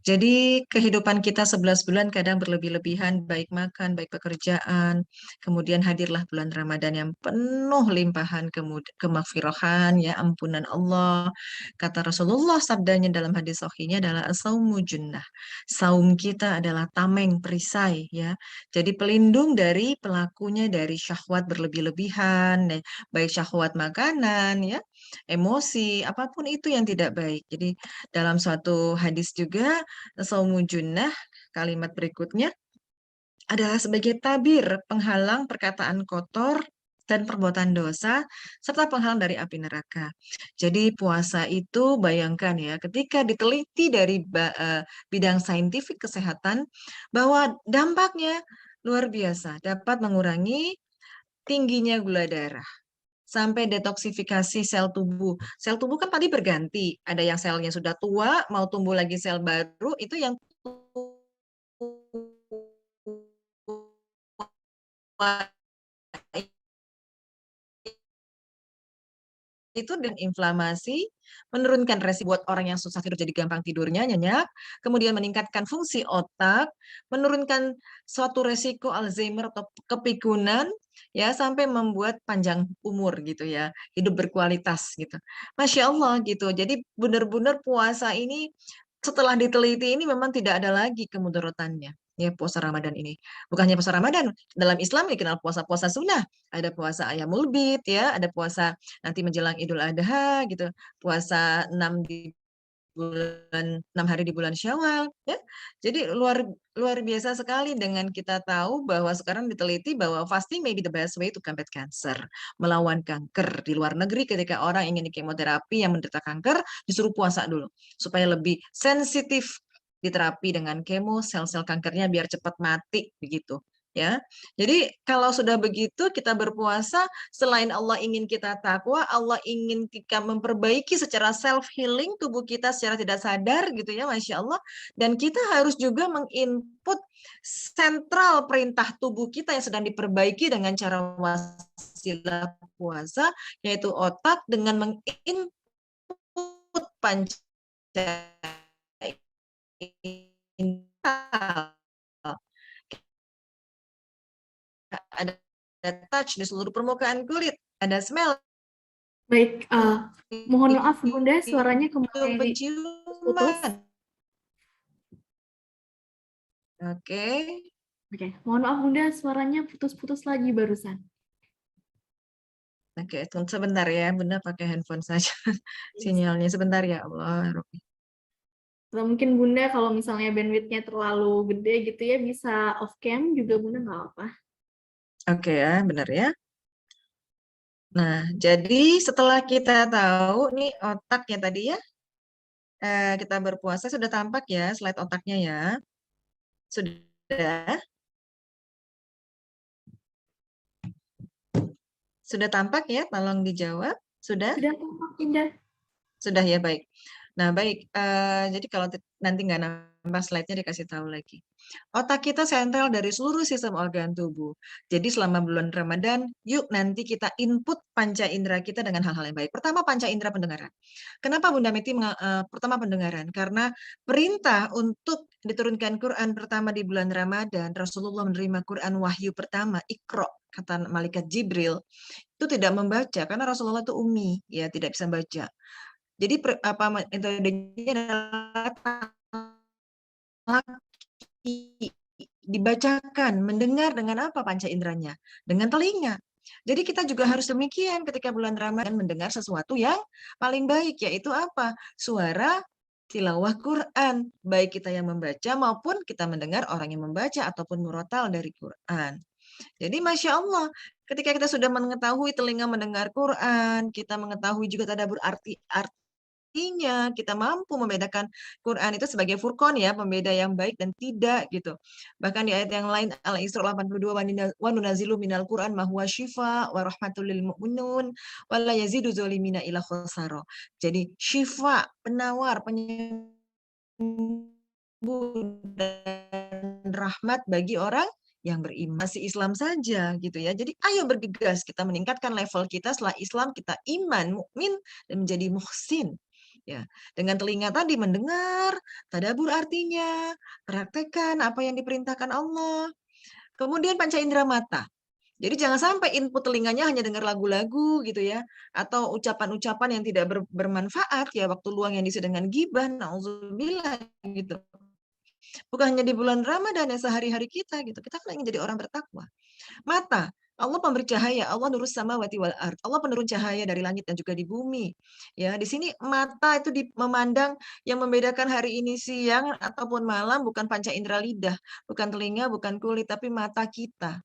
Jadi kehidupan kita 11 bulan kadang berlebih-lebihan, baik makan, baik pekerjaan. Kemudian hadirlah bulan Ramadan yang penuh limpahan kemaghfirahan, ya ampunan Allah. Kata Rasulullah, sabdanya dalam hadis sahihnya adalah as-saumu junnah. Saum kita adalah tameng, perisai, ya. Jadi pelindung dari pelakunya dari syahwat berlebih-lebihan, baik syahwat makanan, ya, emosi, apapun itu yang tidak baik. Jadi dalam suatu hadis juga, saumu junnah, kalimat berikutnya adalah sebagai tabir penghalang perkataan kotor dan perbuatan dosa, serta penghalang dari api neraka. Jadi puasa itu bayangkan ya, ketika diteliti dari bidang saintifik kesehatan, bahwa dampaknya luar biasa, dapat mengurangi tingginya gula darah, sampai detoksifikasi sel tubuh. Sel tubuh kan tadi berganti, ada yang selnya sudah tua, mau tumbuh lagi sel baru, itu yang tua itu dan inflamasi, menurunkan resiko buat orang yang susah tidur jadi gampang tidurnya, nyenyak, kemudian meningkatkan fungsi otak, menurunkan suatu resiko Alzheimer atau kepikunan, ya sampai membuat panjang umur gitu ya, hidup berkualitas gitu. Masya Allah gitu. Jadi benar-benar puasa ini setelah diteliti ini memang tidak ada lagi kemudaratannya. Ya puasa Ramadan ini. Bukannya puasa Ramadan, dalam Islam dikenal puasa-puasa sunnah. Ada puasa ayamul bid ya, ada puasa nanti menjelang Idul Adha gitu, puasa 6 di bulan 6 hari di bulan Syawal ya. Jadi luar luar biasa sekali dengan kita tahu bahwa sekarang diteliti bahwa fasting may be the best way to combat cancer, melawan kanker. Di luar negeri ketika orang ingin kemoterapi yang menderita kanker disuruh puasa dulu supaya lebih sensitif diterapi dengan kemo, sel-sel kankernya biar cepat mati begitu ya. Jadi kalau sudah begitu kita berpuasa, selain Allah ingin kita takwa, Allah ingin kita memperbaiki secara self healing tubuh kita secara tidak sadar gitu ya, Masya Allah. Dan kita harus juga menginput sentral perintah tubuh kita yang sedang diperbaiki dengan cara wasilah puasa, yaitu otak dengan menginput panca indera. Ada touch di seluruh permukaan kulit, ada smell, Baik, mohon maaf Bunda, suaranya kembali putus. penciuman. Oke. Oke, mohon maaf Bunda, suaranya putus-putus lagi barusan. Oke, tunggu sebentar ya, Bunda pakai handphone saja. Sinyalnya sebentar ya Allah. Rabbi. Atau mungkin Bunda kalau misalnya bandwidth-nya terlalu gede gitu ya, bisa off cam juga Bunda nggak apa-apa. Oke ya, benar ya. Nah, jadi setelah kita tahu nih otaknya tadi ya, kita berpuasa sudah tampak ya slide otaknya ya. Sudah? Sudah tampak ya? Tolong dijawab. Sudah? Sudah tampak Indah. Sudah ya, baik. Nah, baik. Jadi kalau nanti nggak nambah slide-nya dikasih tahu lagi. Otak kita sentral dari seluruh sistem organ tubuh. Jadi selama bulan Ramadan, yuk nanti kita input panca indera kita dengan hal-hal yang baik. Pertama, panca indera pendengaran. Kenapa Bunda Meti pertama pendengaran? Karena perintah untuk diturunkan Quran pertama di bulan Ramadan, Rasulullah menerima Quran wahyu pertama, Iqra, kata malaikat Jibril, itu tidak membaca karena Rasulullah itu ummi, ya tidak bisa baca. Jadi metodenya adalah dibacakan, mendengar dengan apa panca inderanya? Dengan telinga. Jadi kita juga harus demikian ketika bulan Ramadan mendengar sesuatu yang paling baik, yaitu apa? Suara tilawah Quran, baik kita yang membaca maupun kita mendengar orang yang membaca ataupun murotal dari Quran. Jadi Masya Allah, ketika kita sudah mengetahui telinga mendengar Quran, kita mengetahui juga tadabbur artinya, kita mampu membedakan Quran itu sebagai furqan ya, pembeda yang baik dan tidak gitu. Bahkan di ayat yang lain Al-Isra 82, wa nunazilu minal Quran ma huwa syifa wa rahmatul lil mu'minun wa la yazidu zalimina ila khasara. Jadi syifa, penawar, penyembuh dan rahmat bagi orang yang beriman. Masih Islam saja gitu ya. Jadi ayo bergegas kita meningkatkan level kita setelah Islam, kita iman, mukmin dan menjadi muhsin. Ya, dengan telinga tadi mendengar, tadabbur artinya, praktekkan apa yang diperintahkan Allah. Kemudian panca indera mata. Jadi jangan sampai input telinganya hanya dengar lagu-lagu gitu ya, atau ucapan-ucapan yang tidak bermanfaat ya waktu luang yang diisi dengan gibah, nauzubillah gitu. Bukan hanya di bulan Ramadan ya sehari-hari kita gitu. Kita kan ingin jadi orang bertakwa. Mata, Allah pemberi cahaya, Allah nurus samawati wal ard. Allah penurun cahaya dari langit dan juga di bumi. Ya, di sini mata itu memandang yang membedakan hari ini siang ataupun malam bukan panca indera lidah, bukan telinga, bukan kulit, tapi mata kita.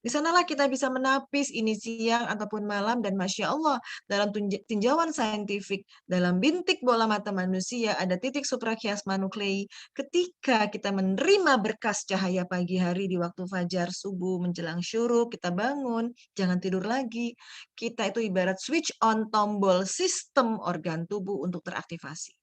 Di sanalah kita bisa menapis ini siang ataupun malam dan Masya Allah dalam tinjauan saintifik, dalam bintik bola mata manusia ada titik suprachiasma nuclei. Ketika kita menerima berkas cahaya pagi hari di waktu fajar, subuh, menjelang syuruk, kita bangun, jangan tidur lagi. Kita itu ibarat switch on tombol sistem organ tubuh untuk teraktivasi.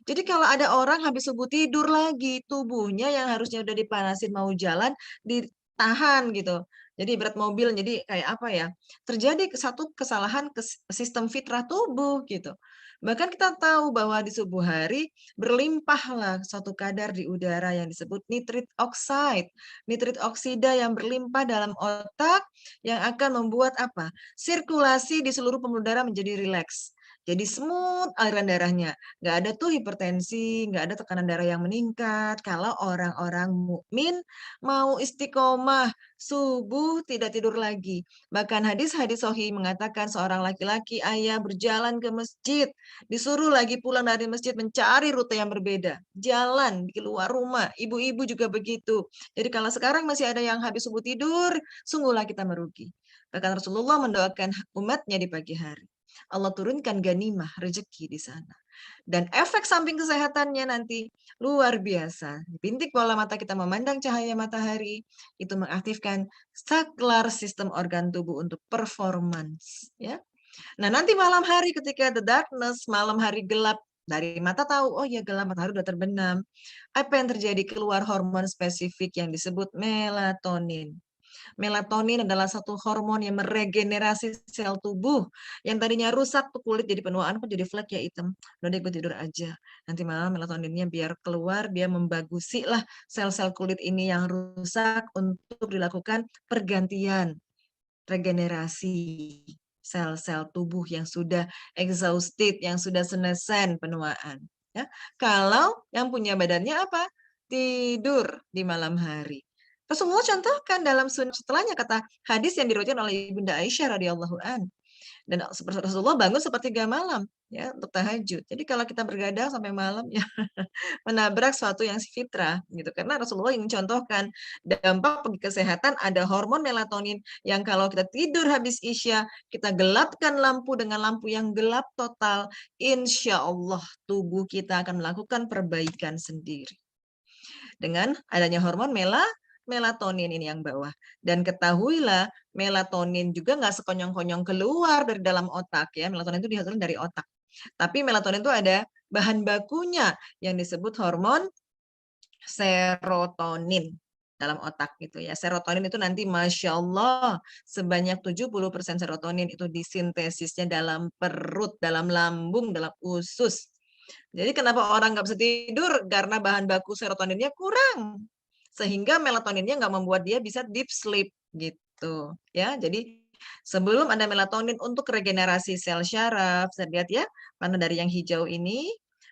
Jadi kalau ada orang habis subuh tidur lagi, tubuhnya yang harusnya udah dipanasin mau jalan, ditahan gitu. Jadi berat mobil, jadi kayak apa ya, terjadi satu kesalahan sistem fitrah tubuh gitu. Bahkan kita tahu bahwa di subuh hari berlimpahlah suatu kadar di udara yang disebut nitrit oxide. Nitrit oksida yang berlimpah dalam otak yang akan membuat apa? Sirkulasi di seluruh pembuluh darah menjadi rileks. Jadi smooth aliran darahnya. Nggak ada tuh hipertensi, nggak ada tekanan darah yang meningkat. Kalau orang-orang mukmin mau istiqomah, subuh tidak tidur lagi. Bahkan hadis-hadis sahih mengatakan seorang laki-laki ayah berjalan ke masjid, disuruh lagi pulang dari masjid mencari rute yang berbeda. Jalan di luar rumah, ibu-ibu juga begitu. Jadi kalau sekarang masih ada yang habis subuh tidur, sungguhlah kita merugi. Bahkan Rasulullah mendoakan umatnya di pagi hari. Allah turunkan ganimah, rezeki di sana. Dan efek samping kesehatannya nanti luar biasa. Bintik bola mata kita memandang cahaya matahari, itu mengaktifkan saklar sistem organ tubuh untuk performance. Ya. Nah nanti malam hari ketika the darkness, malam hari gelap, dari mata tahu, oh ya gelap, matahari sudah terbenam. Apa yang terjadi? Keluar hormon spesifik yang disebut melatonin. Melatonin adalah satu hormon yang meregenerasi sel tubuh. Yang tadinya rusak tuh kulit jadi penuaan kok jadi flek ya hitam. Udah deh gue tidur aja. Nanti malam melatoninnya biar keluar, dia membagusi lah sel-sel kulit ini yang rusak untuk dilakukan pergantian, regenerasi sel-sel tubuh yang sudah exhausted, yang sudah senescen penuaan. Ya. Kalau yang punya badannya apa? Tidur di malam hari. Rasulullah contohkan dalam sunnah setelahnya kata hadis yang diriwayatkan oleh Ibunda Aisyah radhiyallahu an. Dan Rasulullah bangun sepertiga malam ya untuk tahajud. Jadi kalau kita bergadang sampai malam ya menabrak suatu yang fitrah gitu. Karena Rasulullah ingin contohkan dampak bagi kesehatan ada hormon melatonin yang kalau kita tidur habis Isya, kita gelapkan lampu dengan lampu yang gelap total, insya Allah tubuh kita akan melakukan perbaikan sendiri. Dengan adanya hormon melatonin ini yang bawah. Dan ketahuilah melatonin juga nggak sekonyong-konyong keluar dari dalam otak ya. Melatonin itu dihasilkan dari otak. Tapi melatonin itu ada bahan bakunya yang disebut hormon serotonin dalam otak gitu ya. Serotonin itu nanti Masya Allah sebanyak 70% serotonin itu disintesisnya dalam perut, dalam lambung, dalam usus. Jadi kenapa orang nggak bisa tidur? Karena bahan baku serotoninnya kurang. Sehingga melatoninnya nggak membuat dia bisa deep sleep gitu ya. Jadi sebelum ada melatonin untuk regenerasi sel syaraf, saya lihat ya, mana dari yang hijau ini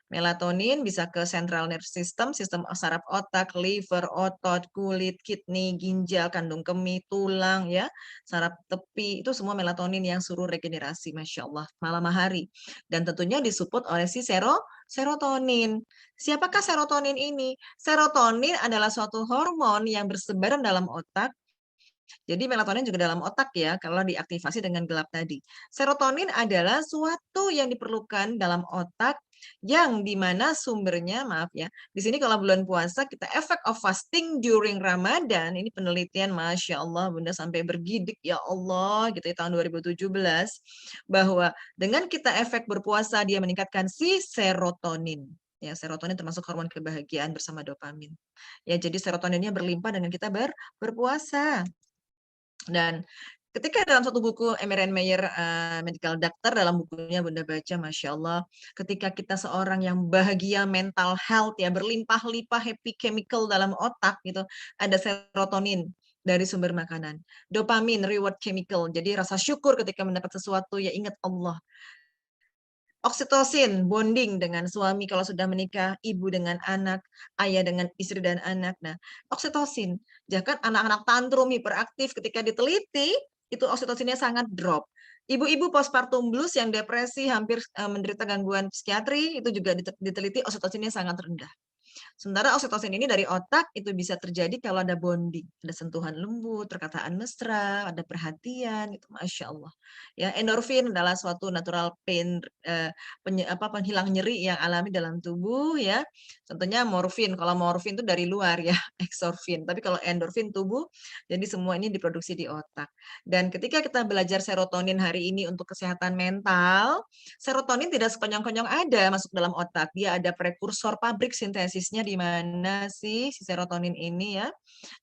melatonin bisa ke central nervous system, sistem saraf otak, liver, otot, kulit, kidney, ginjal, kandung kemih, tulang, ya, saraf tepi, itu semua melatonin yang suruh regenerasi, Masya Allah, malam hari. Dan tentunya disupport oleh si serotonin. Siapakah serotonin ini? Serotonin adalah suatu hormon yang bersebaran dalam otak. Jadi melatonin juga dalam otak ya, kalau diaktifasi dengan gelap tadi. Serotonin adalah suatu yang diperlukan dalam otak yang dimana sumbernya, maaf ya, di sini kalau bulan puasa kita effect of fasting during Ramadan, ini penelitian Masya Allah Bunda sampai bergidik ya Allah gitu ya tahun 2017, bahwa dengan kita efek berpuasa dia meningkatkan si serotonin. Ya, serotonin termasuk hormon kebahagiaan bersama dopamin. Ya, jadi serotoninnya berlimpah dengan kita berpuasa. Dan Ketika dalam satu buku Emery Meyer, Medical Doctor, dalam bukunya Bunda baca, Masya Allah, ketika kita seorang yang bahagia mental health ya, berlimpah-limpah happy chemical dalam otak gitu, ada serotonin dari sumber makanan, dopamin reward chemical, jadi rasa syukur ketika mendapat sesuatu ya ingat Allah. Oksitosin, bonding dengan suami kalau sudah menikah, ibu dengan anak, ayah dengan istri dan anak. Nah, oksitosin, jangan anak-anak tantrum, hiperaktif, ketika diteliti, itu oksitosinnya sangat drop. Ibu-ibu postpartum blues yang depresi, hampir menderita gangguan psikiatri, itu juga diteliti oksitosinnya sangat rendah. Sementara oksitosin ini dari otak itu bisa terjadi kalau ada bonding, ada sentuhan lembut, perkataan mesra, ada perhatian, itu masya Allah. Ya, endorfin adalah suatu natural pain, penghilang nyeri yang alami dalam tubuh ya. Contohnya morfin. Kalau morfin itu dari luar ya, eksorfin. Tapi kalau endorfin tubuh, jadi semua ini diproduksi di otak. Dan ketika kita belajar serotonin hari ini untuk kesehatan mental, serotonin tidak sekonyong-konyong ada masuk dalam otak. Dia ada prekursor pabrik sintesisnya di mana sih si serotonin ini ya.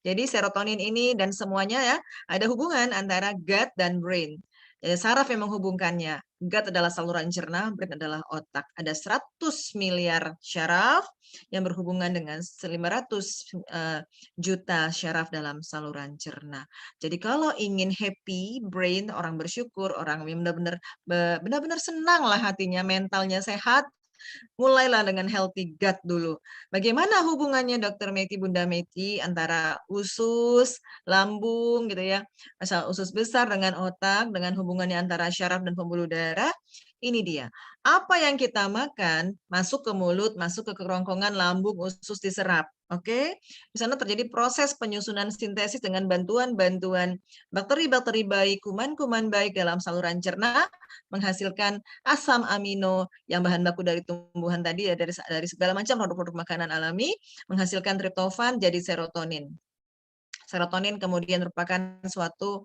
Jadi serotonin ini dan semuanya ya ada hubungan antara gut dan brain. Jadi saraf yang menghubungkannya. Gut adalah saluran cerna, brain adalah otak. Ada 100 miliar syaraf yang berhubungan dengan 500 juta syaraf dalam saluran cerna. Jadi kalau ingin happy brain, orang bersyukur, orang yang benar-benar senang lah hatinya, mentalnya sehat, mulailah dengan healthy gut dulu. Bagaimana hubungannya Dokter Meti, Bunda Meti antara usus, lambung gitu ya, asal usus besar dengan otak, dengan hubungannya antara syaraf dan pembuluh darah? Ini dia. Apa yang kita makan masuk ke mulut, masuk ke kerongkongan lambung, usus diserap. Oke, di sana terjadi proses penyusunan sintesis dengan bantuan bakteri-bakteri baik, kuman-kuman baik dalam saluran cerna, menghasilkan asam amino yang bahan baku dari tumbuhan tadi ya, dari segala macam produk-produk makanan alami, menghasilkan triptofan jadi serotonin. Serotonin kemudian merupakan suatu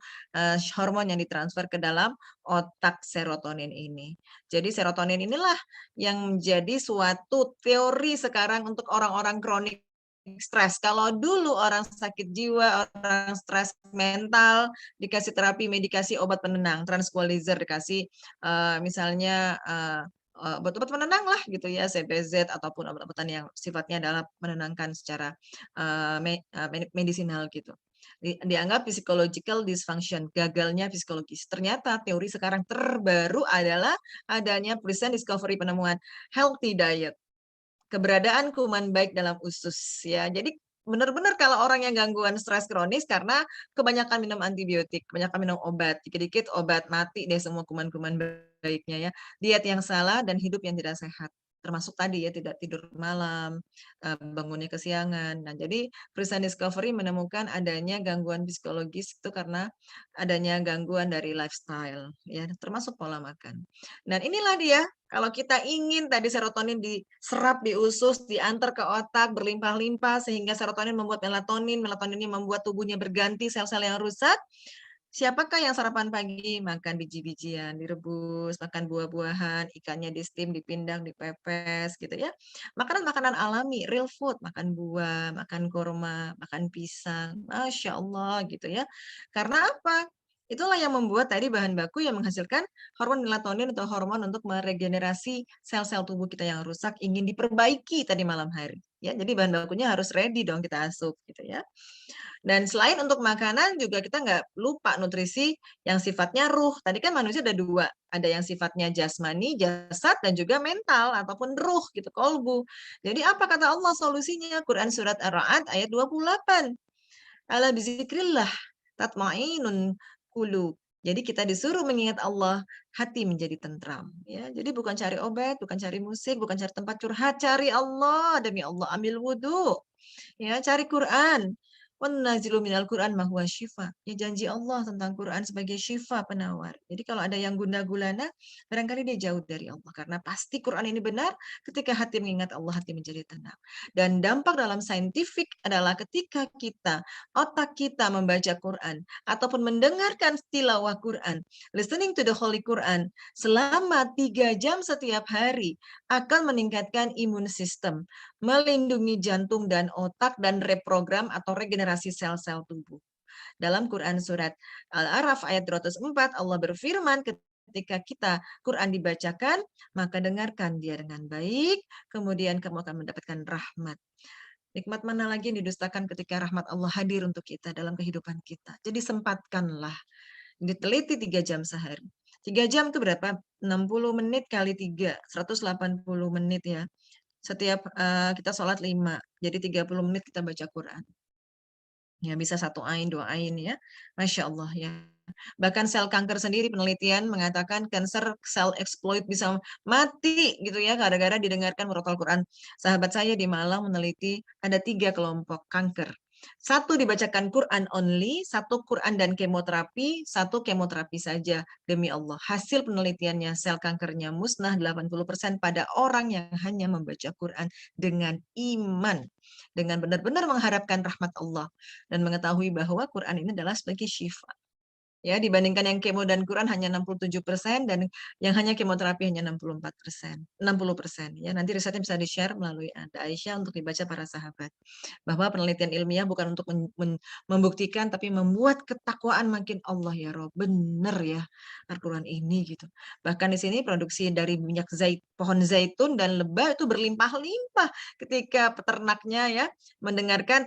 hormon yang ditransfer ke dalam otak serotonin ini. Jadi serotonin inilah yang menjadi suatu teori sekarang untuk orang-orang kronik stres. Kalau dulu orang sakit jiwa, orang stres mental, dikasih terapi, medikasi, obat penenang, tranquilizer, dikasih misalnya obat-obat penenang lah gitu ya, CBZ ataupun obat-obatan yang sifatnya adalah menenangkan secara medisinal gitu. Dianggap physiological dysfunction, gagalnya psikologis. Ternyata teori sekarang terbaru adalah adanya recent discovery penemuan healthy diet, keberadaan kuman baik dalam usus ya. Jadi benar-benar kalau orang yang gangguan stres kronis karena kebanyakan minum antibiotik, kebanyakan minum obat, dikit-dikit obat, mati deh semua kuman-kuman baiknya ya. Diet yang salah dan hidup yang tidak sehat. Termasuk tadi ya tidak tidur malam, bangunnya kesiangan. Nah, jadi recent discovery menemukan adanya gangguan psikologis itu karena adanya gangguan dari lifestyle ya, termasuk pola makan. Dan inilah dia kalau kita ingin tadi serotonin diserap di usus, diantar ke otak, berlimpah-limpah, sehingga serotonin membuat melatonin, melatonin ini membuat tubuhnya berganti sel-sel yang rusak. Siapakah yang sarapan pagi? Makan biji-bijian, direbus, makan buah-buahan, ikannya di steam, dipindang, dipepes, gitu ya. Makanan-makanan alami, real food, makan buah, makan kurma, makan pisang, Masya Allah gitu ya. Karena apa? Itulah yang membuat tadi bahan baku yang menghasilkan hormon melatonin atau hormon untuk meregenerasi sel-sel tubuh kita yang rusak ingin diperbaiki tadi malam hari. Ya, jadi bahan bakunya harus ready dong kita asup gitu ya. Dan selain untuk makanan juga kita nggak lupa nutrisi yang sifatnya ruh. Tadi kan manusia ada dua, ada yang sifatnya jasmani, jasad, dan juga mental ataupun ruh gitu, kolbu. Jadi apa kata Allah solusinya? Quran surat Ar-Ra'd ayat 28. Ala bizikrillah tatmainun qulub. Jadi kita disuruh mengingat Allah, hati menjadi tentram. Ya, jadi bukan cari obat, bukan cari musik, bukan cari tempat curhat, cari Allah demi Allah. Ambil wudhu, ya cari Quran. Nazilu minal Quran ma huwa syifa. Ya janji Allah tentang Quran sebagai syifa penawar. Jadi kalau ada yang gundah gulana, barangkali dia jauh dari Allah. Karena pasti Quran ini benar, ketika hati mengingat Allah, hati menjadi tenang. Dan dampak dalam saintifik adalah ketika kita, otak kita membaca Quran, ataupun mendengarkan tilawah Quran, listening to the Holy Quran, selama 3 jam setiap hari, akan meningkatkan imun sistem, melindungi jantung dan otak, dan reprogram atau regenerasi sel-sel tubuh. Dalam Quran surat Al-A'raf ayat 204 Allah berfirman ketika kita Quran dibacakan, maka dengarkan dia dengan baik, kemudian kamu akan mendapatkan rahmat. Nikmat mana lagi yang didustakan ketika rahmat Allah hadir untuk kita dalam kehidupan kita. Jadi sempatkanlah. Diteliti 3 jam sehari. 3 jam itu berapa? 60 menit kali 3, 180 menit ya. Setiap kita sholat 5, jadi 30 menit kita baca Quran. Ya bisa 1 ain, 2 ain ya. Masya Allah ya. Bahkan sel kanker sendiri penelitian mengatakan kanker sel exploit bisa mati gitu ya gara-gara didengarkan murotal Quran. Sahabat saya di Malang meneliti ada 3 kelompok kanker. 1 dibacakan Quran only, 1 Quran dan kemoterapi, 1 kemoterapi saja. Demi Allah, hasil penelitiannya sel kankernya musnah 80% pada orang yang hanya membaca Quran dengan iman. Dengan benar-benar mengharapkan rahmat Allah dan mengetahui bahwa Quran ini adalah sebagai syifa. Ya, dibandingkan yang kemo dan Quran hanya 67% dan yang hanya kemoterapi hanya 64%, 60%. Ya, nanti risetnya bisa di-share melalui Anda Aisyah untuk dibaca para sahabat. Bahwa penelitian ilmiah bukan untuk membuktikan tapi membuat ketakwaan makin Allah ya Rob. Bener ya Al-Quran ini gitu. Bahkan di sini produksi dari minyak pohon zaitun dan lebah itu berlimpah-limpah ketika peternaknya ya mendengarkan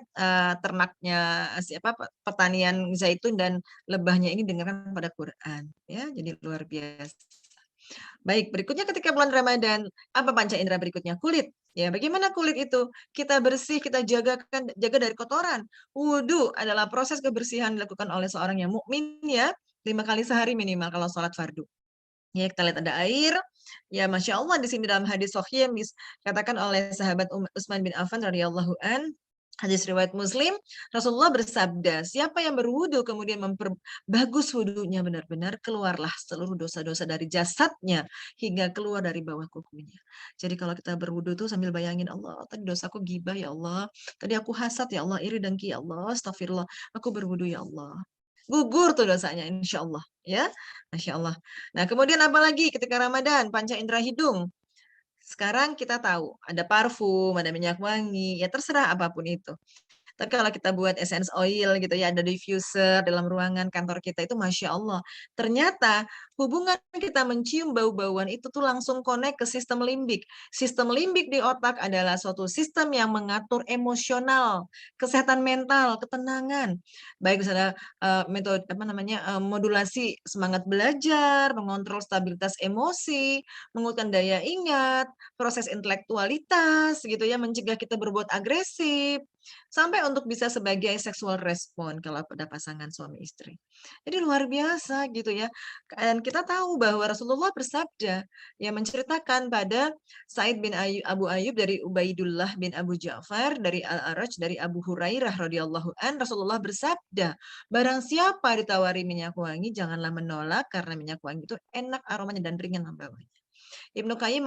ternaknya siapa pertanian zaitun dan lebahnya ini dengarkan pada Quran ya, jadi luar biasa. Baik, berikutnya ketika bulan Ramadan, apa panca indera berikutnya? Kulit. Ya, bagaimana kulit itu? Kita bersih, kita jaga dari kotoran. Wudhu adalah proses kebersihan dilakukan oleh seorang yang mukmin ya, 5 kali sehari minimal kalau sholat fardu. Ya, kita lihat ada air. Ya, Masya Allah di sini dalam hadis sahih yang dikatakan oleh sahabat Utsman bin Affan radhiyallahu an, hadis riwayat Muslim, Rasulullah bersabda, siapa yang berwudu kemudian memperbagus wudunya benar-benar, keluarlah seluruh dosa-dosa dari jasadnya hingga keluar dari bawah kukunya. Jadi kalau kita berwudu tuh sambil bayangin, Allah, tadi dosaku gibah ya Allah, tadi aku hasad ya Allah, iri dengki ya Allah, astagfirullah, aku berwudu ya Allah. Gugur tuh dosanya insya Allah ya. Masya Allah. Nah kemudian apa lagi ketika Ramadan? Panca indera hidung. Sekarang kita tahu ada parfum, ada minyak wangi, ya terserah apapun itu. Tapi kalau kita buat essence oil gitu ya, ada diffuser dalam ruangan kantor kita itu Masya Allah. Ternyata hubungan kita mencium bau-bauan itu tuh langsung connect ke sistem limbik. Sistem limbik di otak adalah suatu sistem yang mengatur emosional, kesehatan mental, ketenangan. Baik misalnya metode apa namanya modulasi semangat belajar, mengontrol stabilitas emosi, menguatkan daya ingat, proses intelektualitas gitu ya, mencegah kita berbuat agresif, sampai untuk bisa sebagai seksual respon kalau pada pasangan suami istri. Jadi luar biasa gitu ya. Dan kita tahu bahwa Rasulullah bersabda yang menceritakan pada Said bin Abu Ayyub dari Ubaidullah bin Abu Ja'far dari Al-Araj dari Abu Hurairah radhiyallahu an, Rasulullah bersabda, barang siapa ditawari minyak wangi janganlah menolak karena minyak wangi itu enak aromanya dan ringan membawanya. Ibnu Qayyim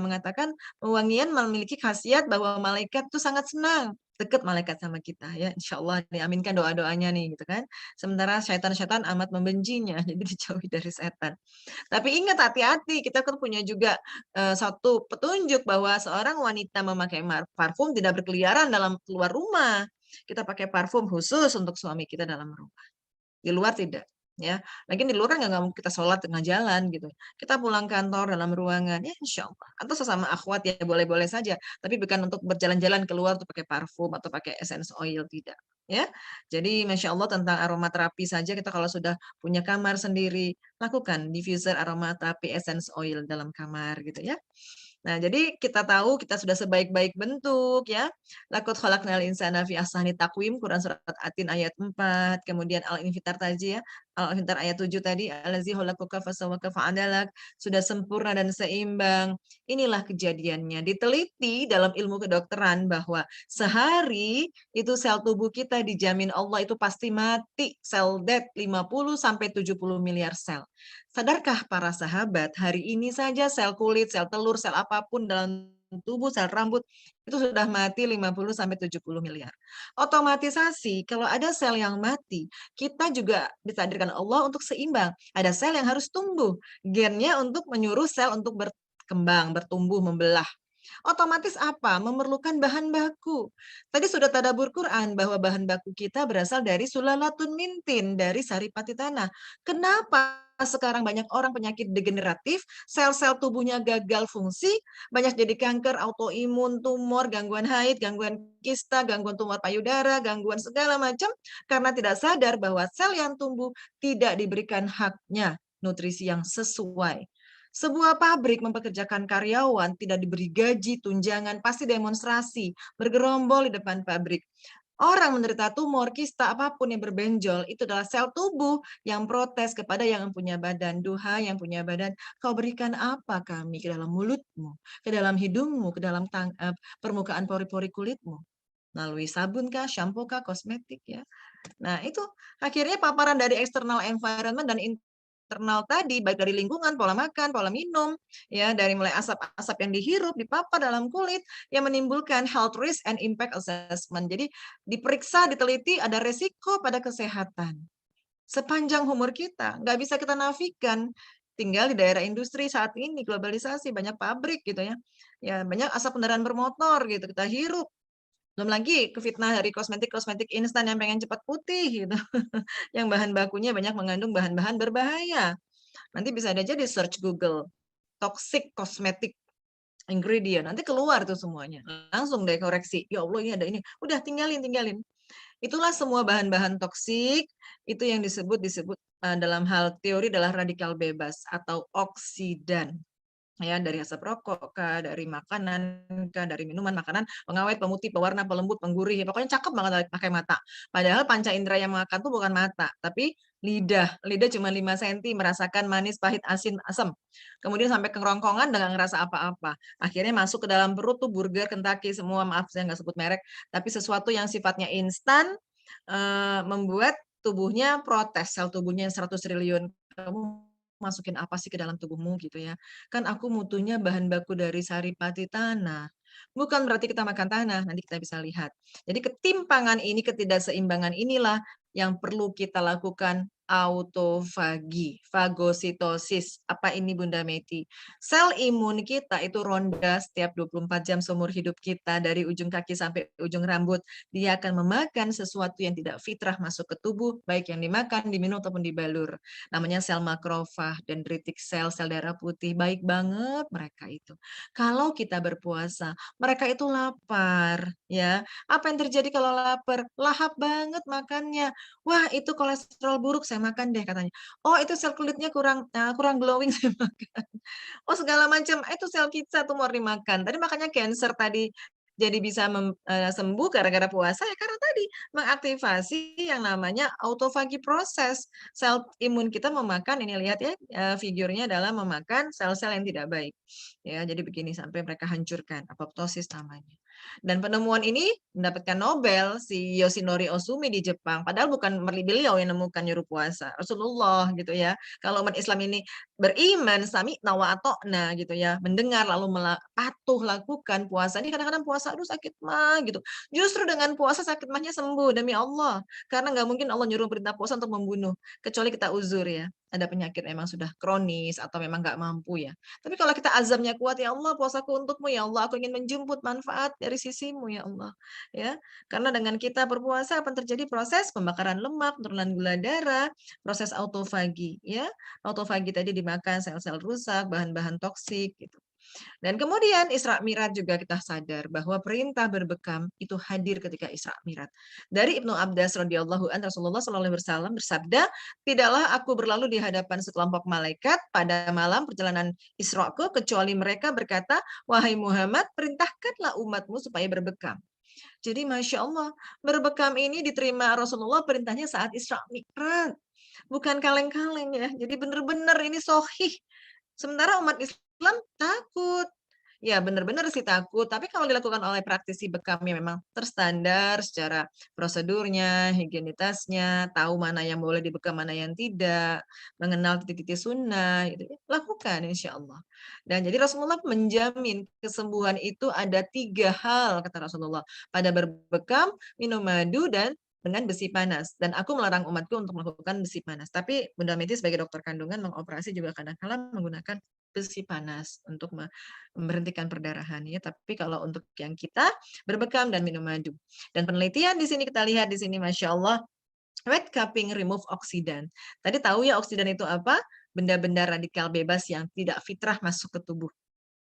mengatakan wangian memiliki khasiat bahwa malaikat itu sangat senang dekat malaikat sama kita ya, insya Allah diaminkan doa-doanya nih gitu kan. Sementara syaitan-syaitan amat membencinya, jadi dijauhi dari setan. Tapi ingat hati-hati, kita kan punya juga satu petunjuk bahwa seorang wanita memakai parfum tidak berkeliaran dalam keluar rumah. Kita pakai parfum khusus untuk suami kita dalam rumah. Di luar tidak. Ya, lagian di luar kan nggak mungkin kita sholat tengah jalan gitu. Kita pulang kantor dalam ruangan, ya insya Allah. Atau sesama akhwat ya boleh-boleh saja. Tapi bukan untuk berjalan-jalan keluar untuk pakai parfum atau pakai essence oil, tidak. Ya, jadi masya Allah tentang aromaterapi saja kita kalau sudah punya kamar sendiri lakukan diffuser aromaterapi essence oil dalam kamar gitu ya. Nah, jadi kita tahu kita sudah sebaik-baik bentuk ya. Laqad khalaqnal insana fi ahsani taqwim, Quran surat Atin ayat 4, kemudian Al-Infitar tadi ya, Al-Infitar ayat 7 tadi, allazi khalaqaka fasawwaka fa'adalak, sudah sempurna dan seimbang. Inilah kejadiannya. Diteliti dalam ilmu kedokteran bahwa sehari itu sel tubuh kita dijamin Allah itu pasti mati, sel death 50 sampai 70 miliar sel. Sadarkah para sahabat, hari ini saja sel kulit, sel telur, sel apapun dalam tubuh, sel rambut, itu sudah mati 50 sampai 70 miliar. Otomatisasi, kalau ada sel yang mati, kita juga ditakdirkan Allah untuk seimbang. Ada sel yang harus tumbuh, gennya untuk menyuruh sel untuk berkembang, bertumbuh, membelah. Otomatis apa? Memerlukan bahan baku. Tadi sudah tadabbur Quran bahwa bahan baku kita berasal dari sulalatun mintin, dari saripati tanah. Kenapa sekarang banyak orang penyakit degeneratif, sel-sel tubuhnya gagal fungsi, banyak jadi kanker, autoimun, tumor, gangguan haid, gangguan kista, gangguan tumor payudara, gangguan segala macam, karena tidak sadar bahwa sel yang tumbuh tidak diberikan haknya nutrisi yang sesuai. Sebuah pabrik mempekerjakan karyawan, tidak diberi gaji, tunjangan, pasti demonstrasi, bergerombol di depan pabrik. Orang menderita tumor, kista, apapun yang berbenjol, itu adalah sel tubuh yang protes kepada yang punya badan. Duha yang punya badan, kau berikan apa kami ke dalam mulutmu, ke dalam hidungmu, ke dalam permukaan pori-pori kulitmu. Melalui sabun kah, shampoo kah, kosmetik ya. Nah itu akhirnya paparan dari external environment dan internal tadi, baik dari lingkungan, pola makan, pola minum, ya dari mulai asap-asap yang dihirup, dipapar dalam kulit, yang menimbulkan health risk and impact assessment. Jadi diperiksa, diteliti ada resiko pada kesehatan. Sepanjang umur kita, nggak bisa kita nafikan. Tinggal di daerah industri saat ini, globalisasi, banyak pabrik gitu ya. Ya, banyak asap kendaraan bermotor gitu, kita hirup. Belum lagi kefitnah dari kosmetik-kosmetik instan yang pengen cepat putih gitu. Yang bahan bakunya banyak mengandung bahan-bahan berbahaya. Nanti bisa aja di search Google, toxic cosmetic ingredient, nanti keluar tuh semuanya. Langsung deh koreksi, ya Allah ini ada ini. Udah tinggalin, tinggalin. Itulah semua bahan-bahan toksik, itu yang disebut dalam hal teori adalah radikal bebas atau oksidan. Ya, dari asap rokok kah, dari makanan kah, dari minuman, makanan, pengawet, pemutih, pewarna, pelembut, penggurih, ya pokoknya cakep banget pakai mata. Padahal panca indera yang makan tuh bukan mata, tapi lidah. Lidah cuma 5 senti merasakan manis, pahit, asin, asam. Kemudian sampai ke kerongkongan dengan ngerasa apa-apa. Akhirnya masuk ke dalam perut tuh burger, Kentucky, semua maaf saya nggak sebut merek, tapi sesuatu yang sifatnya instan membuat tubuhnya protes, sel tubuhnya yang 100 triliun. Kamu masukin apa sih ke dalam tubuhmu gitu ya. Kan aku mutunya bahan baku dari saripati tanah. Bukan berarti kita makan tanah, nanti kita bisa lihat. Jadi ketimpangan ini, ketidakseimbangan inilah yang perlu kita lakukan autofagi, fagositosis. Apa ini Bunda Meti? Sel imun kita itu ronda setiap 24 jam seumur hidup kita dari ujung kaki sampai ujung rambut. Dia akan memakan sesuatu yang tidak fitrah masuk ke tubuh, baik yang dimakan, diminum ataupun dibalur. Namanya sel makrofag, dendritik sel, sel darah putih. Baik banget mereka itu. Kalau kita berpuasa, mereka itu lapar, ya. Apa yang terjadi kalau lapar? Lahap banget makannya. Wah, itu kolesterol buruk, saya makan deh katanya. Oh, itu sel kulitnya kurang glowing, saya makan. Oh, segala macam, itu sel kita tumor dimakan. Tadi makanya cancer tadi jadi bisa sembuh gara-gara puasa ya karena tadi mengaktifasi yang namanya autophagy proses. Sel imun kita memakan ini lihat ya, figurnya adalah memakan sel-sel yang tidak baik. Ya, jadi begini sampai mereka hancurkan, apoptosis namanya. Dan penemuan ini mendapatkan Nobel si Yoshinori Ohsumi di Jepang. Padahal bukan beliau yang nemukan nyuruh puasa, Rasulullah gitu ya. Kalau umat Islam ini beriman, sami'na wa ata'na gitu ya, mendengar lalu patuh lakukan puasa. Ini kadang-kadang puasa, aduh sakit mah gitu. Justru dengan puasa sakit mahnya sembuh demi Allah. Karena nggak mungkin Allah nyuruh perintah puasa untuk membunuh, kecuali kita uzur ya. Ada penyakit memang sudah kronis atau memang nggak mampu ya. Tapi kalau kita azamnya kuat, ya Allah puasaku untukmu ya Allah, aku ingin menjemput manfaat dari sisimu ya Allah. Ya, karena dengan kita berpuasa akan terjadi proses pembakaran lemak, penurunan gula darah, proses autofagi ya. Autofagi tadi dimakan sel-sel rusak, bahan-bahan toksik gitu. Dan kemudian Isra Mi'raj juga kita sadar bahwa perintah berbekam itu hadir ketika Isra Mi'raj. Dari Ibnu Abbas radhiyallahu an Rasulullah sallallahu alaihi wasallam bersabda, "Tidaklah aku berlalu di hadapan sekelompok malaikat pada malam perjalanan Isra'ku kecuali mereka berkata, 'Wahai Muhammad, perintahkanlah umatmu supaya berbekam.'" Jadi Masya Allah, berbekam ini diterima Rasulullah perintahnya saat Isra Mi'raj. Bukan kaleng-kaleng ya. Jadi benar-benar ini sohih. Sementara umat Islam takut. Ya benar-benar sih takut, tapi kalau dilakukan oleh praktisi bekam yang memang terstandar secara prosedurnya, higienitasnya, tahu mana yang boleh dibekam, mana yang tidak, mengenal titik-titik sunnah, gitu ya, lakukan insya Allah. Dan jadi Rasulullah menjamin kesembuhan itu ada 3 hal, kata Rasulullah. Pada berbekam, minum madu, dan dengan besi panas. Dan aku melarang umatku untuk melakukan besi panas. Tapi Bunda Meti sebagai dokter kandungan mengoperasi juga kadang-kala menggunakan besi panas untuk memberhentikan perdarahan ya. Tapi kalau untuk yang kita berbekam dan minum madu. Dan penelitian di sini kita lihat di sini Masya Allah, wet cupping remove oksidan. Tadi tahu ya oksidan itu apa? Benda-benda radikal bebas yang tidak fitrah masuk ke tubuh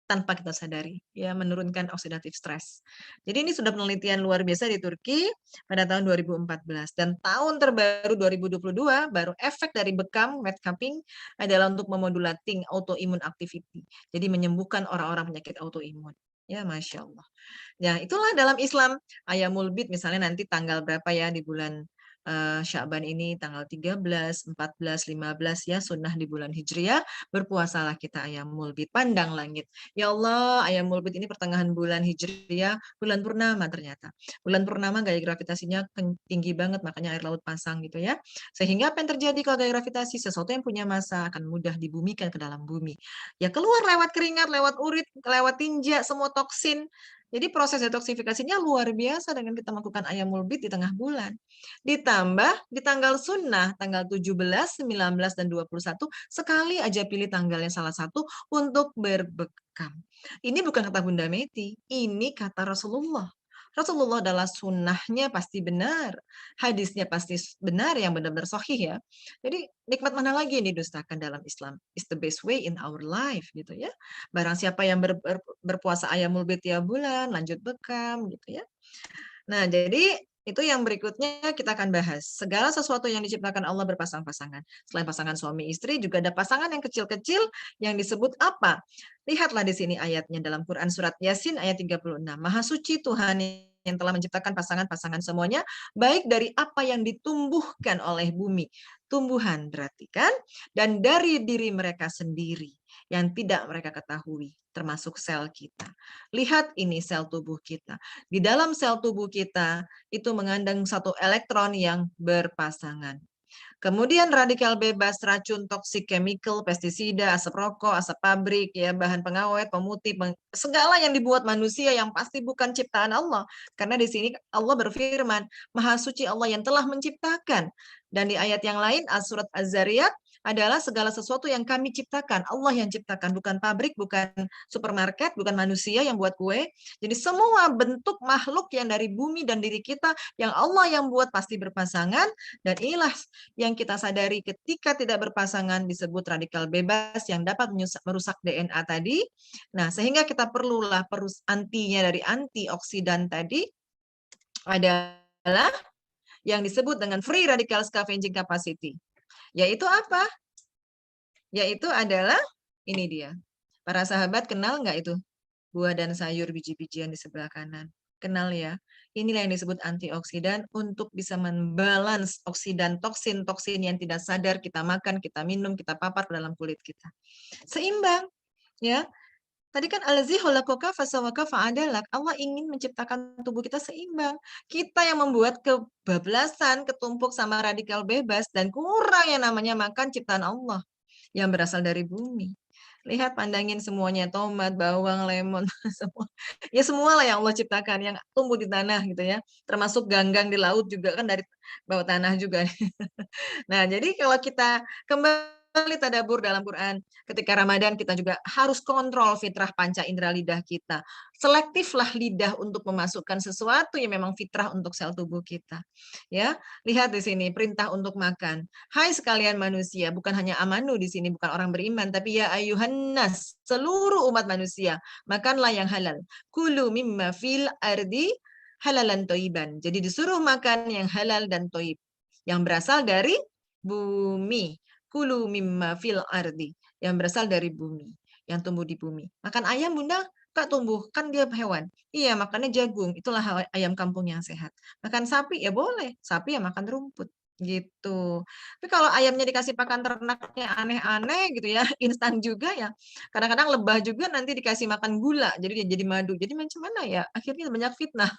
tanpa kita sadari, ya menurunkan oxidative stress. Jadi ini sudah penelitian luar biasa di Turki pada tahun 2014 dan tahun terbaru 2022 baru efek dari bekam wet cupping adalah untuk memodulating autoimmune activity. Jadi menyembuhkan orang-orang penyakit autoimun. Ya, Masya Allah. Ya, itulah dalam Islam Ayamul Bid misalnya nanti tanggal berapa ya di bulan Sya'ban ini tanggal 13, 14, 15 ya sunnah di bulan Hijriah berpuasalah kita Ayamul Bid pandang langit. Ya Allah, Ayamul Bid ini pertengahan bulan Hijriah, bulan purnama ternyata. Bulan purnama gaya gravitasinya tinggi banget makanya air laut pasang gitu ya. Sehingga apa yang terjadi kalau gaya gravitasi sesuatu yang punya massa akan mudah dibumikan ke dalam bumi. Ya keluar lewat keringat, lewat urin, lewat tinja, semua toksin. Jadi proses detoksifikasinya luar biasa dengan kita melakukan Ayamul Bid di tengah bulan. Ditambah di tanggal sunnah, tanggal 17, 19, dan 21, sekali aja pilih tanggalnya salah satu untuk berbekam. Ini bukan kata Bunda Meti, ini kata Rasulullah. Rasulullah adalah sunnahnya pasti benar, hadisnya pasti benar yang benar-benar sahih ya. Jadi nikmat mana lagi yang didustakan dalam Islam? It's the best way in our life gitu ya. Barang siapa yang berpuasa Ayamul Bid tiap bulan, lanjut bekam gitu ya. Nah, jadi itu yang berikutnya kita akan bahas. Segala sesuatu yang diciptakan Allah berpasang-pasangan. Selain pasangan suami istri, juga ada pasangan yang kecil-kecil yang disebut apa? Lihatlah di sini ayatnya dalam Quran Surat Yasin ayat 36. Maha suci Tuhan yang telah menciptakan pasangan-pasangan semuanya, baik dari apa yang ditumbuhkan oleh bumi. Tumbuhan berarti kan? Dan dari diri mereka sendiri yang tidak mereka ketahui, termasuk sel kita. Lihat ini sel tubuh kita. Di dalam sel tubuh kita itu mengandung satu elektron yang berpasangan. Kemudian radikal bebas, racun, toksik, chemical, pestisida, asap rokok, asap pabrik, ya bahan pengawet, pemutih, segala yang dibuat manusia yang pasti bukan ciptaan Allah. Karena di sini Allah berfirman, Maha Suci Allah yang telah menciptakan. Dan di ayat yang lain, surat Az-Zariyat, adalah segala sesuatu yang kami ciptakan. Allah yang ciptakan, bukan pabrik, bukan supermarket, bukan manusia yang buat kue. Jadi semua bentuk makhluk yang dari bumi dan diri kita, yang Allah yang buat pasti berpasangan, dan inilah yang kita sadari ketika tidak berpasangan disebut radikal bebas yang dapat merusak DNA tadi. Nah, sehingga kita perlulah antinya dari antioksidan tadi adalah yang disebut dengan free radical scavenging capacity. Yaitu apa? Yaitu adalah, ini dia. Para sahabat kenal nggak itu? Buah dan sayur biji-bijian di sebelah kanan. Kenal ya? Inilah yang disebut antioksidan untuk bisa membalans oksidan toksin-toksin yang tidak sadar kita makan, kita minum, kita papar ke dalam kulit kita. Seimbang. Ya. Tadi kan allazi khalaqaka fasawwaka fa'adalak. Allah ingin menciptakan tubuh kita seimbang. Kita yang membuat kebablasan, ketumpuk sama radikal bebas dan kurang yang namanya makan ciptaan Allah yang berasal dari bumi. Lihat, pandangin semuanya, tomat, bawang, lemon, semua. Ya semualah yang Allah ciptakan, yang tumbuh di tanah gitu ya. Termasuk ganggang di laut juga kan dari bawah tanah juga. Nah, jadi kalau kita kembali tadabbur dalam Quran, ketika Ramadan kita juga harus kontrol fitrah panca indera lidah kita. Selektiflah lidah untuk memasukkan sesuatu yang memang fitrah untuk sel tubuh kita. Ya, lihat di sini perintah untuk makan. Hai sekalian manusia, bukan hanya amanu di sini, bukan orang beriman, tapi ya ayuhan nas, seluruh umat manusia, makanlah yang halal. Kulu mimma fil ardi halalan toiban. Jadi disuruh makan yang halal dan toib, yang berasal dari bumi. Kulu mimma fil ardi, yang berasal dari bumi, yang tumbuh di bumi. Makan ayam Bunda, Kak tumbuh, kan dia hewan. Iya, makannya jagung, itulah ayam kampung yang sehat. Makan sapi ya boleh, sapi ya makan rumput gitu. Tapi kalau ayamnya dikasih pakan ternaknya aneh-aneh gitu ya, instan juga ya. Kadang-kadang lebah juga nanti dikasih makan gula, jadi dia jadi madu. Jadi macam mana ya? Akhirnya banyak fitnah.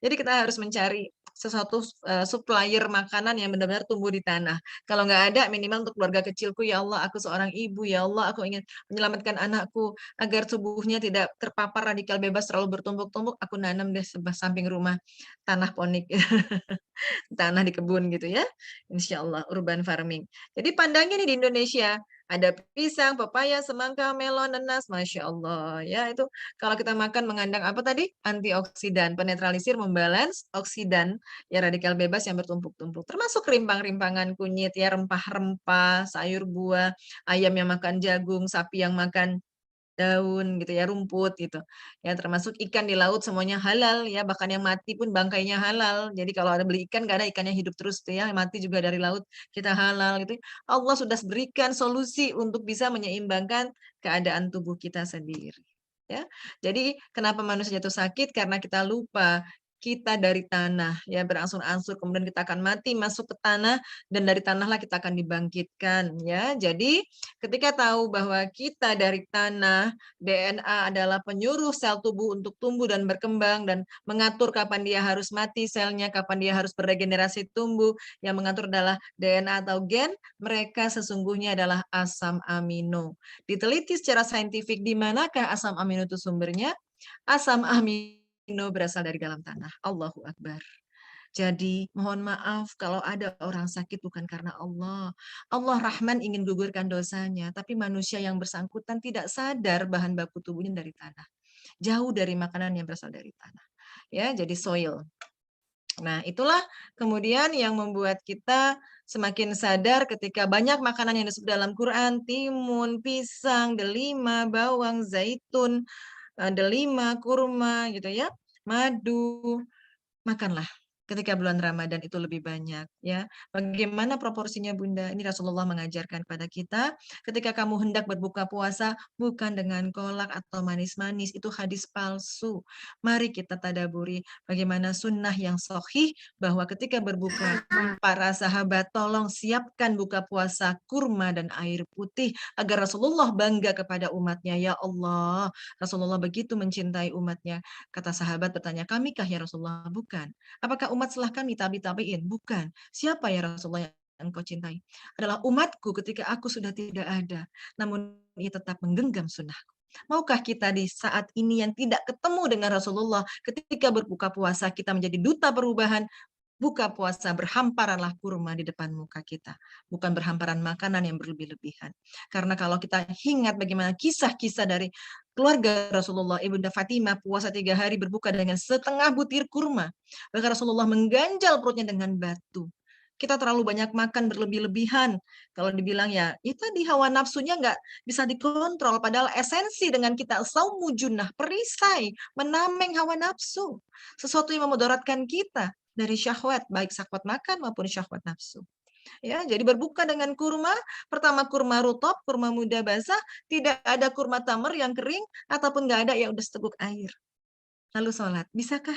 Jadi kita harus mencari sesuatu supplier makanan yang benar-benar tumbuh di tanah. Kalau nggak ada, minimal untuk keluarga kecilku, ya Allah, aku seorang ibu, ya Allah, aku ingin menyelamatkan anakku agar tubuhnya tidak terpapar radikal bebas terlalu bertumpuk-tumpuk. Aku nanam deh sebelah samping rumah tanah ponik, tanah di kebun gitu ya. Insya Allah urban farming. Jadi pandangnya nih di Indonesia ada pisang, pepaya, semangka, melon, nanas, masya Allah ya itu kalau kita makan mengandung apa tadi antioksidan, penetralisir, membalans oksidan ya radikal bebas yang bertumpuk-tumpuk, termasuk rimpang-rimpangan kunyit ya rempah-rempah, sayur buah, ayam yang makan jagung, sapi yang makan daun gitu ya, rumput gitu. Ya termasuk ikan di laut semuanya halal ya, bahkan yang mati pun bangkainya halal. Jadi kalau ada beli ikan nggak ada ikannya hidup terus tuh ya, mati juga dari laut kita halal gitu. Allah sudah berikan solusi untuk bisa menyeimbangkan keadaan tubuh kita sendiri. Ya. Jadi kenapa manusia jatuh sakit? Karena kita lupa kita dari tanah ya berangsur-angsur kemudian kita akan mati masuk ke tanah dan dari tanahlah kita akan dibangkitkan ya. Jadi ketika tahu bahwa kita dari tanah, DNA adalah penyuruh sel tubuh untuk tumbuh dan berkembang dan mengatur kapan dia harus mati selnya, kapan dia harus beregenerasi tumbuh, yang mengatur adalah DNA atau gen, mereka sesungguhnya adalah asam amino. Diteliti secara saintifik di manakah asam amino itu sumbernya? Asam amino berasal dari dalam tanah. Allahu Akbar. Jadi mohon maaf kalau ada orang sakit bukan karena Allah. Allah Rahman ingin gugurkan dosanya, tapi manusia yang bersangkutan tidak sadar bahan baku tubuhnya dari tanah. Jauh dari makanan yang berasal dari tanah. Ya, jadi soil. Nah, itulah kemudian yang membuat kita semakin sadar ketika banyak makanan yang disebut dalam Quran, timun, pisang, delima, bawang, zaitun, delima, kurma gitu ya, madu, makanlah ketika bulan Ramadan itu lebih banyak ya. Bagaimana proporsinya Bunda? Ini Rasulullah mengajarkan kepada kita, ketika kamu hendak berbuka puasa bukan dengan kolak atau manis-manis, itu hadis palsu. Mari kita tadaburi bagaimana sunnah yang sahih bahwa ketika berbuka para sahabat tolong siapkan buka puasa kurma dan air putih agar Rasulullah bangga kepada umatnya. Ya Allah, Rasulullah begitu mencintai umatnya. Kata sahabat bertanya, kamikah ya Rasulullah? Bukan. Apakah umat setelah kami tabiin? Bukan. Siapa ya Rasulullah yang engkau cintai? Adalah umatku ketika aku sudah tidak ada. Namun ia tetap menggenggam sunnahku. Maukah kita di saat ini yang tidak ketemu dengan Rasulullah, ketika berbuka puasa kita menjadi duta perubahan, buka puasa berhamparanlah kurma di depan muka kita, bukan berhamparan makanan yang berlebih-lebihan. Karena kalau kita ingat bagaimana kisah-kisah dari keluarga Rasulullah, Ibunda Fatimah puasa 3 hari berbuka dengan setengah butir kurma. Bahkan Rasulullah mengganjal perutnya dengan batu. Kita terlalu banyak makan berlebih-lebihan. Kalau dibilang ya, itu di hawa nafsunya nggak bisa dikontrol. Padahal esensi dengan kita saumu junnah, perisai, menameng hawa nafsu. Sesuatu yang memudaratkan kita dari syahwat, baik syahwat makan maupun syahwat nafsu. Ya, jadi berbuka dengan kurma, pertama kurma rutop, kurma muda basah, tidak ada kurma tamar yang kering, ataupun nggak ada yang udah seteguk air. Lalu sholat, bisakah?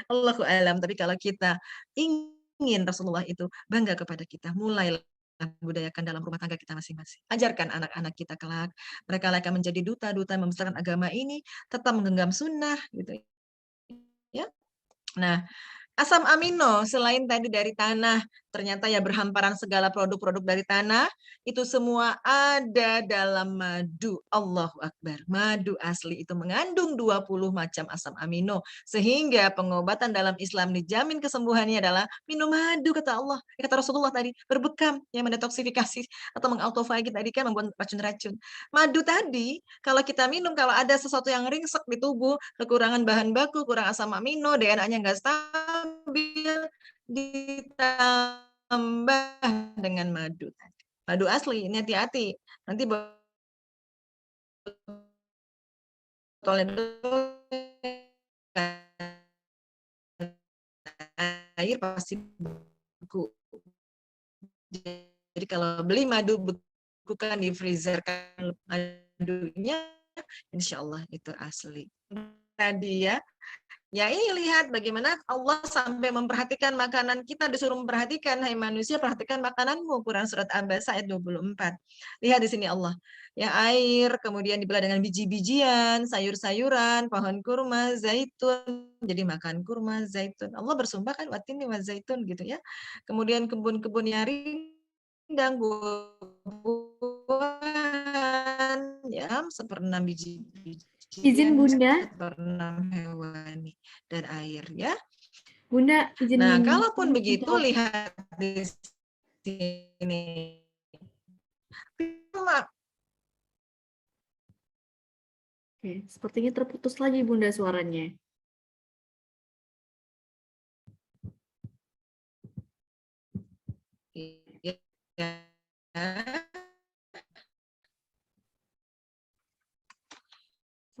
Allahu alam. Tapi kalau kita ingin Rasulullah itu bangga kepada kita, mulailah budayakan dalam rumah tangga kita masing-masing. Ajarkan anak-anak kita kelak, mereka akan menjadi duta-duta membesarkan agama ini, tetap menggenggam sunnah, gitu ya. Nah, asam amino selain tadi dari tanah, ternyata ya berhamparan segala produk-produk dari tanah, itu semua ada dalam madu. Allahu Akbar. Madu asli itu mengandung 20 macam asam amino. Sehingga pengobatan dalam Islam dijamin kesembuhannya adalah minum madu, kata Allah. Kata Rasulullah tadi, berbekam yang mendetoksifikasi atau mengautofagi tadi kan membuat racun-racun. Madu tadi, kalau kita minum, kalau ada sesuatu yang ringsek di tubuh, kekurangan bahan baku, kurang asam amino, DNA-nya nggak stabil, ditambah dengan madu. Madu asli, ini hati-hati. Nanti botolnya air pasti beku. Jadi kalau beli madu bekukan di freezer kan madunya, insya Allah itu asli. Tadi ya, Ya ini lihat bagaimana Allah sampai memperhatikan makanan kita, disuruh memperhatikan, hai manusia perhatikan makananmu, Quran surat Abasa ayat 24. Lihat di sini Allah. Ya air, kemudian dibelah dengan biji-bijian, sayur-sayuran, pohon kurma, zaitun, jadi makan kurma, zaitun. Allah bersumpah kan watini wa zaitun gitu ya. Kemudian kebun-kebun yang rindang, buah-buahan, ya, seperenam Izin biji-bijian, Bunda, seperenam hewani dan air ya. Bunda izin Nah, kalaupun begitu menjawab. lihat di sini. Oke, sepertinya terputus lagi Bunda suaranya. Iya.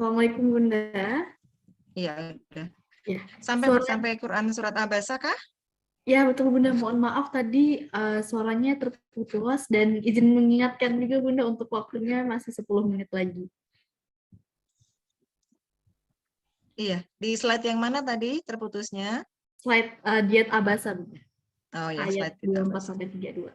Assalamualaikum Bunda. Iya, udah. Ya, Sampai suara sampai Quran surat Abasa kah? ya betul Bunda. Mohon maaf tadi suaranya terputus dan izin mengingatkan juga Bunda untuk waktunya masih 10 menit lagi. Iya, di slide yang mana tadi terputusnya? Slide diet Abasa Bunda. Oh ya, Ayat slide kita 24 Abasa. sampai 32.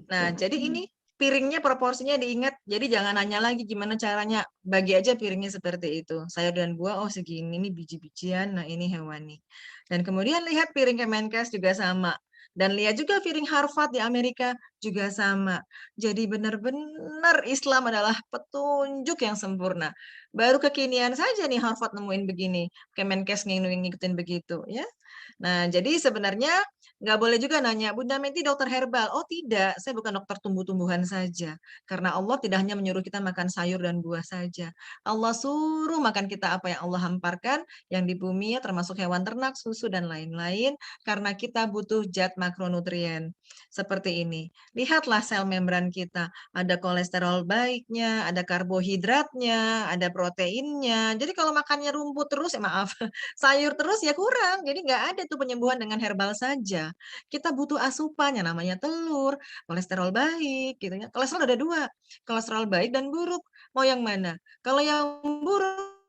Nah, jadi ini piringnya proporsinya diingat. Jadi jangan nanya lagi gimana caranya. Bagi aja piringnya seperti itu. Sayur dan buah, oh segini, ini biji-bijian, nah ini hewani. Dan kemudian lihat piring Kemenkes juga sama. Dan lihat juga piring Harvard di Amerika juga sama. Jadi benar-benar Islam adalah petunjuk yang sempurna. Baru kekinian saja nih Harvard nemuin begini. Kemenkes ngikutin begitu ya. Nah, jadi sebenarnya nggak boleh juga nanya, Bunda Menti dokter herbal. Oh tidak, saya bukan dokter tumbuh-tumbuhan saja. Karena Allah tidak hanya menyuruh kita makan sayur dan buah saja. Allah suruh makan kita apa yang Allah hamparkan, yang di bumi ya, termasuk hewan ternak, susu, dan lain-lain. Karena kita butuh zat makronutrien. Seperti ini. Lihatlah sel membran kita. Ada kolesterol baiknya, ada karbohidratnya, ada proteinnya. Jadi kalau makannya rumput terus, ya maaf, sayur terus ya kurang. Jadi nggak ada tuh penyembuhan dengan herbal saja. Kita butuh asupan yang namanya telur, kolesterol baik gitu ya. Kolesterol ada dua, kolesterol baik dan buruk. Mau yang mana? Kalau yang buruk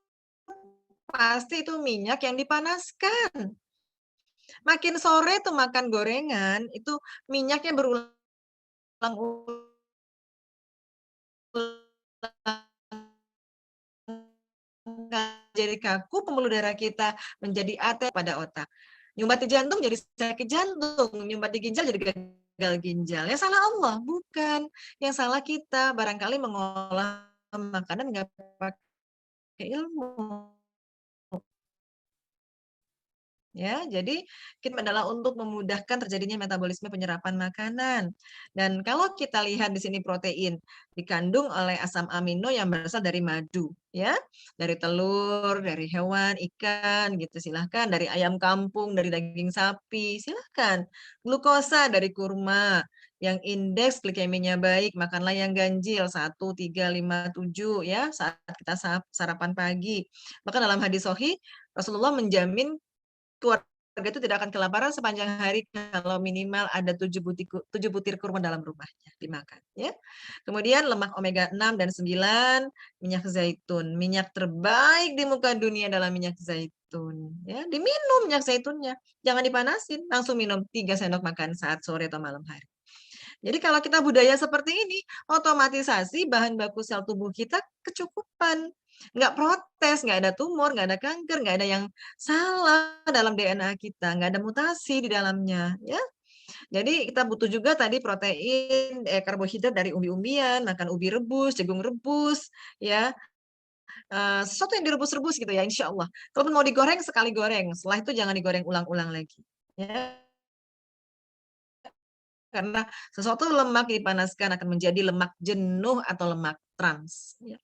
pasti itu minyak yang dipanaskan. Makin sore tuh makan gorengan, itu minyaknya berulang-ulang jadi kaku, pembuluh darah kita menjadi AT pada otak. Nyumbat di jantung jadi sakit jantung, nyumbat di ginjal jadi gagal ginjal. Yang salah Allah, bukan. Yang salah kita, barangkali mengolah makanan nggak pakai ilmu. Ya, jadi kita adalah untuk memudahkan terjadinya metabolisme penyerapan makanan. Dan kalau kita lihat di sini protein dikandung oleh asam amino yang berasal dari madu, ya, dari telur, dari hewan, ikan, gitu silahkan, dari ayam kampung, dari daging sapi, silahkan. Glukosa dari kurma, yang indeks glikeminya baik, makanlah yang ganjil 1, 3, 5, 7 ya saat kita sarapan pagi. Bahkan dalam hadis sahih Rasulullah menjamin keluarga itu tidak akan kelaparan sepanjang hari kalau minimal ada 7 butir kurma dalam rumahnya dimakan ya. Kemudian lemak omega 6 dan 9, minyak zaitun. Minyak terbaik di muka dunia adalah minyak zaitun ya. Diminum minyak zaitunnya. Jangan dipanasin, langsung minum 3 sendok makan saat sore atau malam hari. Jadi kalau kita budaya seperti ini, otomatisasi bahan baku sel tubuh kita kecukupan. Nggak protes, nggak ada tumor, nggak ada kanker, nggak ada yang salah dalam DNA kita, nggak ada mutasi di dalamnya. Ya, jadi kita butuh juga tadi protein, karbohidrat dari umbi-umbian, makan ubi rebus, jagung rebus, ya, sesuatu yang direbus-rebus gitu ya, insya Allah. Kalaupun mau digoreng, sekali goreng, setelah itu jangan digoreng ulang-ulang lagi. Ya, karena sesuatu lemak dipanaskan akan menjadi lemak jenuh atau lemak trans. Ya.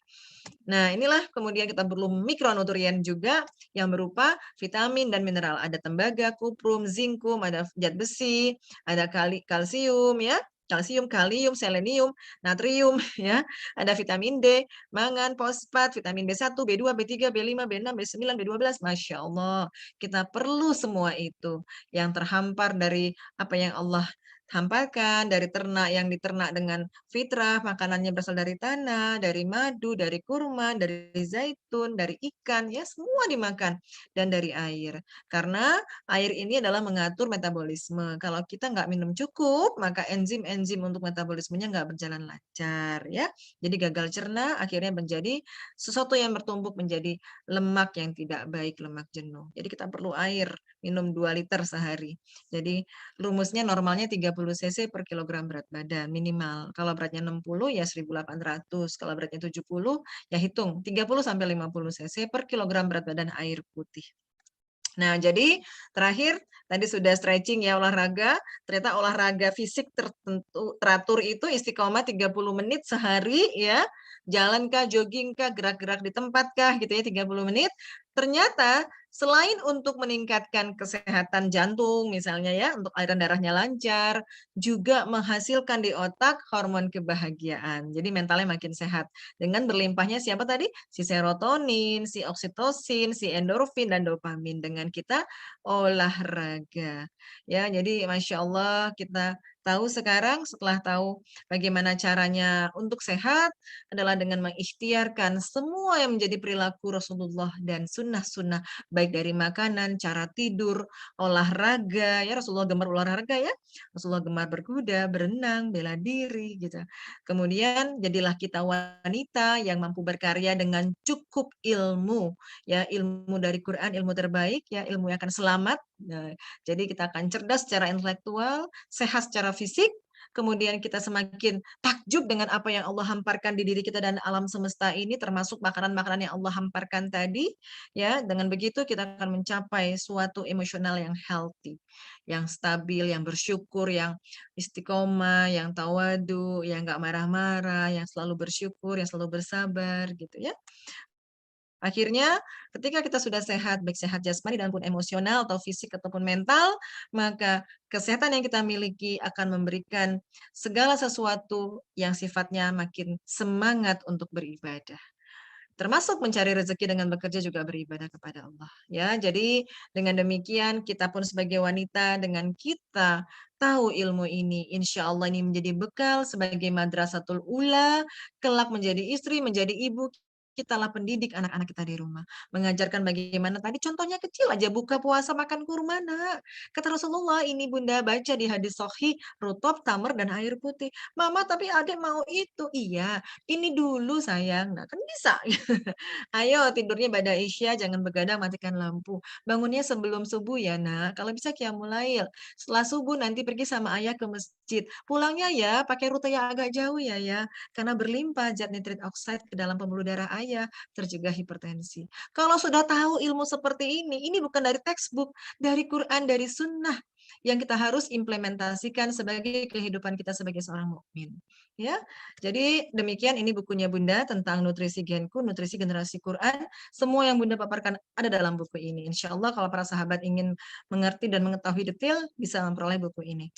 Nah, inilah kemudian kita perlu mikronutrien juga yang berupa vitamin dan mineral. Ada tembaga, kuprum, zinkum, ada zat besi, ada kalsium ya, kalsium, kalium, selenium, natrium ya, ada vitamin D, mangan, fosfat, vitamin B1, B2, B3, B5, B6, B9, B12. Masya Allah, kita perlu semua itu yang terhampar dari apa yang Allah hampakan, dari ternak yang diternak dengan fitrah, makanannya berasal dari tanah, dari madu, dari kurma, dari zaitun, dari ikan, ya semua dimakan, dan dari air. Karena air ini adalah mengatur metabolisme. Kalau kita nggak minum cukup, maka enzim-enzim untuk metabolismenya nggak berjalan lancar, ya. Jadi gagal cerna akhirnya menjadi sesuatu yang bertumbuk menjadi lemak yang tidak baik, lemak jenuh. Jadi kita perlu air, minum 2 liter sehari. Jadi rumusnya normalnya 30 cc per kilogram berat badan minimal. Kalau beratnya 60 ya 1.800. Kalau beratnya 70 ya hitung 30 sampai 50 cc per kilogram berat badan air putih. Nah, jadi terakhir tadi sudah stretching ya olahraga. Ternyata olahraga fisik tertentu teratur itu istiqomah 30 menit sehari ya. Jalan kah, jogging kah, gerak-gerak di tempat kah gitu ya 30 menit. Ternyata selain untuk meningkatkan kesehatan jantung misalnya ya, untuk aliran darahnya lancar, juga menghasilkan di otak hormon kebahagiaan. Jadi mentalnya makin sehat. Dengan berlimpahnya siapa tadi? Si serotonin, si oksitosin, si endorfin, dan dopamin dengan kita olahraga. Ya, jadi Masya Allah kita tahu sekarang setelah tahu bagaimana caranya untuk sehat adalah dengan mengikhtiarkan semua yang menjadi perilaku Rasulullah dan sunnah-sunnah baik dari makanan, cara tidur, olahraga, ya Rasulullah gemar olahraga ya, Rasulullah gemar berkuda, berenang, bela diri gitu. Kemudian jadilah kita wanita yang mampu berkarya dengan cukup ilmu, ya ilmu dari Quran, ilmu terbaik, ya ilmu yang akan selamat. Nah, jadi kita akan cerdas secara intelektual, sehat secara fisik, kemudian kita semakin takjub dengan apa yang Allah hamparkan di diri kita dan alam semesta ini, termasuk makanan-makanan yang Allah hamparkan tadi, ya. Dengan begitu kita akan mencapai suatu emosional yang healthy, yang stabil, yang bersyukur, yang istiqomah, yang tawadu, yang nggak marah-marah, yang selalu bersyukur, yang selalu bersabar, gitu ya. Akhirnya, ketika kita sudah sehat, baik sehat jasmani dan pun emosional atau fisik ataupun mental, maka kesehatan yang kita miliki akan memberikan segala sesuatu yang sifatnya makin semangat untuk beribadah. Termasuk mencari rezeki dengan bekerja juga beribadah kepada Allah. Ya, jadi dengan demikian kita pun sebagai wanita dengan kita tahu ilmu ini, insya Allah ini menjadi bekal sebagai madrasatul ula, kelak menjadi istri, menjadi ibu, kitalah pendidik anak-anak kita di rumah. Mengajarkan bagaimana tadi contohnya kecil aja buka puasa makan kurma nak. Kata Rasulullah ini bunda baca di hadis sahih rutop, tamar dan air putih. Mama tapi adek mau itu. Iya, ini dulu sayang. Nah kan bisa. Ayo tidurnya pada Isya, jangan begadang, matikan lampu. Bangunnya sebelum subuh ya nak. Kalau bisa qiyamul lail. Setelah subuh nanti pergi sama ayah ke masjid. Pulangnya ya pakai rute yang agak jauh ya. Karena berlimpah zat nitrit oxide ke dalam pembuluh darah ayah, tercegah hipertensi. Kalau sudah tahu ilmu seperti ini bukan dari textbook, dari Quran, dari sunnah yang kita harus implementasikan sebagai kehidupan kita sebagai seorang mukmin. Ya, jadi demikian ini bukunya Bunda tentang nutrisi genku, nutrisi generasi Quran. Semua yang Bunda paparkan ada dalam buku ini. Insya Allah kalau para sahabat ingin mengerti dan mengetahui detail, bisa memperoleh buku ini.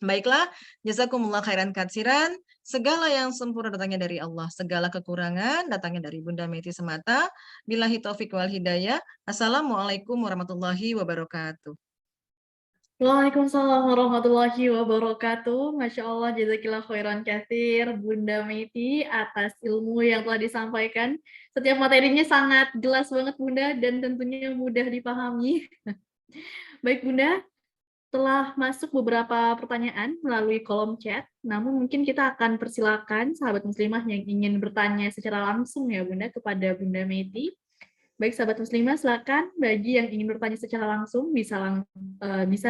Baiklah, jazakumullah khairan katsiran. Segala yang sempurna datangnya dari Allah, segala kekurangan datangnya dari Bunda Meti semata. Billahi taufik wal hidayah. Assalamualaikum warahmatullahi wabarakatuh. Waalaikumsalam warahmatullahi wabarakatuh. Masya Allah, jazakillah khairan katsir, Bunda Meti, atas ilmu yang telah disampaikan. Setiap materinya sangat jelas banget, Bunda, dan tentunya mudah dipahami. Baik, Bunda, telah masuk beberapa pertanyaan melalui kolom chat, namun mungkin kita akan persilakan sahabat muslimah yang ingin bertanya secara langsung ya Bunda kepada Bunda Meti. Baik sahabat muslimah, silakan bagi yang ingin bertanya secara langsung bisa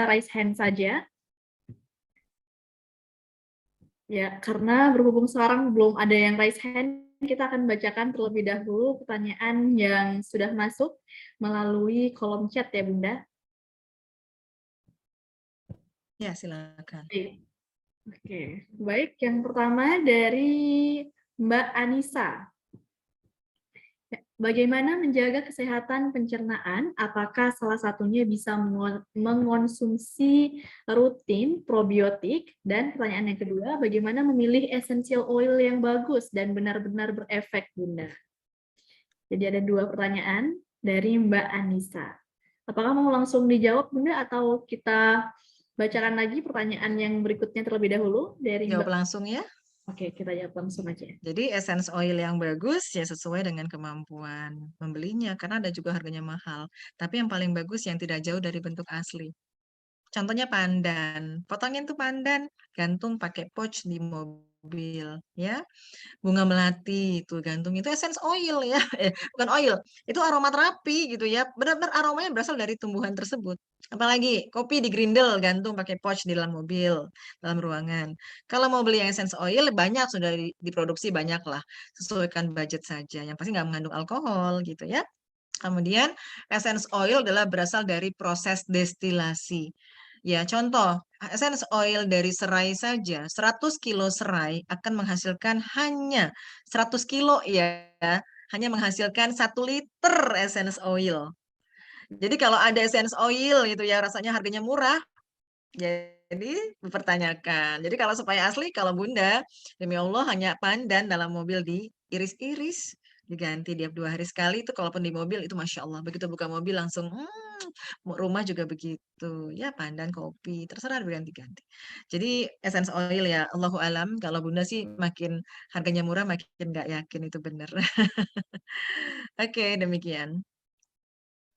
raise hand saja. Ya, karena berhubung sekarang belum ada yang raise hand, kita akan bacakan terlebih dahulu pertanyaan yang sudah masuk melalui kolom chat ya Bunda. Ya, silakan. Oke, baik. Yang pertama dari Mbak Anissa. Bagaimana menjaga kesehatan pencernaan? Apakah salah satunya bisa mengonsumsi rutin probiotik? Dan pertanyaan yang kedua, bagaimana memilih essential oil yang bagus dan benar-benar berefek, Bunda? Jadi ada dua pertanyaan dari Mbak Anissa. Apakah mau langsung dijawab, Bunda, atau kita bacakan lagi pertanyaan yang berikutnya terlebih dahulu dari Jawab Mbak. langsung ya. Oke, kita jawab langsung aja. Jadi essence oil yang bagus ya sesuai dengan kemampuan membelinya karena ada juga harganya mahal. Tapi yang paling bagus yang tidak jauh dari bentuk asli. Contohnya pandan. Potongin tuh pandan, gantung pakai pouch di mobil ya. Bunga melati itu gantung itu essence oil ya. Bukan oil, itu aroma terapi gitu ya. Benar-benar aromanya berasal dari tumbuhan tersebut. Apalagi kopi di grindel gantung pakai pouch di dalam mobil, dalam ruangan. Kalau mau beli yang essence oil banyak sudah diproduksi banyak lah. Sesuaikan budget saja. Yang pasti nggak mengandung alkohol gitu ya. Kemudian essence oil adalah berasal dari proses destilasi. Ya, contoh, essence oil dari serai saja, 100 kilo serai akan menghasilkan hanya 100 kilo ya, hanya menghasilkan 1 liter essence oil. Jadi kalau ada essence oil gitu ya, rasanya harganya murah, jadi dipertanyakan. Jadi kalau supaya asli, kalau Bunda, demi Allah hanya pandan dalam mobil diiris-iris, diganti tiap 2 hari sekali itu kalaupun di mobil itu Masya Allah. Begitu buka mobil langsung, rumah juga begitu. Ya pandan, kopi, terserah diganti-ganti. Jadi essence oil ya, Allahu alam, kalau Bunda sih makin harganya murah makin nggak yakin itu benar. Oke, demikian.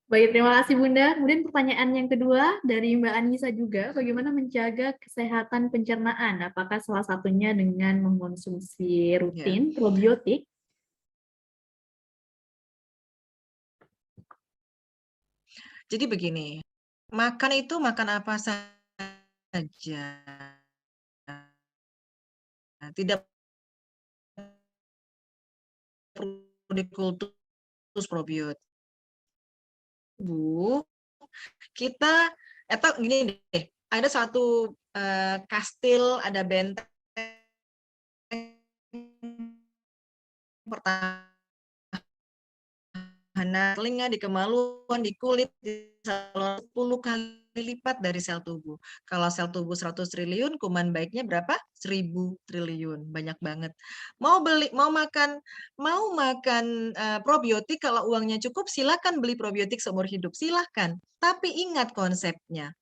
Baik, terima kasih Bunda. Kemudian pertanyaan yang kedua dari Mbak Anissa juga, bagaimana menjaga kesehatan pencernaan? Apakah salah satunya dengan mengkonsumsi Ya. rutin probiotik? Jadi begini, makan itu makan apa saja. Tidak perlu dikultus probiotik. Bu, kita atau gini deh, ada satu kastil, ada benteng pertahanan telinga, di kemaluan, di kulit, di saluran 10 kali lipat dari sel tubuh. Kalau sel tubuh 100 triliun, kuman baiknya berapa? 1000 triliun. Banyak banget. Mau makan probiotik kalau uangnya cukup silakan beli probiotik seumur hidup, silakan. Tapi ingat konsepnya.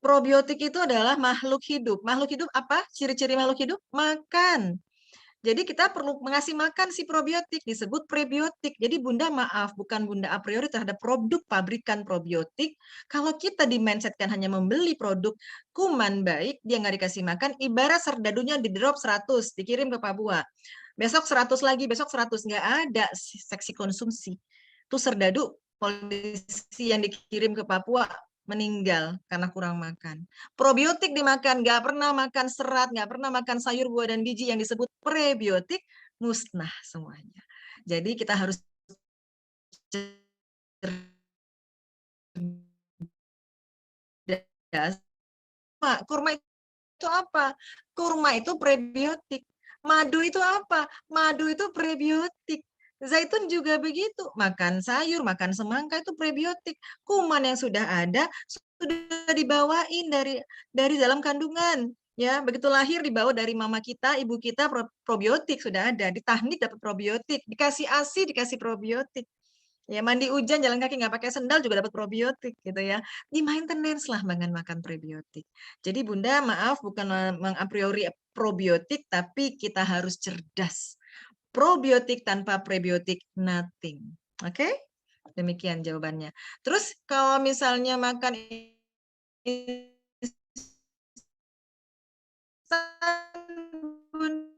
Probiotik itu adalah makhluk hidup. Makhluk hidup apa? Ciri-ciri makhluk hidup? Makan. Jadi kita perlu mengasih makan si probiotik, disebut prebiotik. Jadi Bunda maaf, bukan Bunda a priori terhadap produk pabrikan probiotik. Kalau kita di-mindsetkan hanya membeli produk kuman baik, dia nggak dikasih makan, ibarat serdadunya di drop 100, dikirim ke Papua. Besok 100 lagi, besok 100. Nggak ada seksi konsumsi. Itu serdadu polisi yang dikirim ke Papua meninggal karena kurang makan. Probiotik dimakan, nggak pernah makan serat, nggak pernah makan sayur, buah, dan biji yang disebut prebiotik, musnah semuanya. Jadi kita harus cerdas. Kurma itu apa? Kurma itu prebiotik. Madu itu apa? Madu itu prebiotik. Zaitun juga begitu. Makan sayur, makan semangka itu prebiotik. Kuman yang sudah ada sudah dibawain dari dalam kandungan. Ya, begitu lahir dibawa dari mama kita, ibu kita probiotik sudah ada. Di tahnik dapat probiotik, dikasih ASI dikasih probiotik. Ya, mandi hujan jalan kaki nggak pakai sendal juga dapat probiotik gitu ya. Di maintenance lah makan prebiotik. Jadi Bunda maaf bukan a priori probiotik tapi kita harus cerdas. Probiotik tanpa prebiotik nothing. Oke? Demikian jawabannya. Terus kalau misalnya makan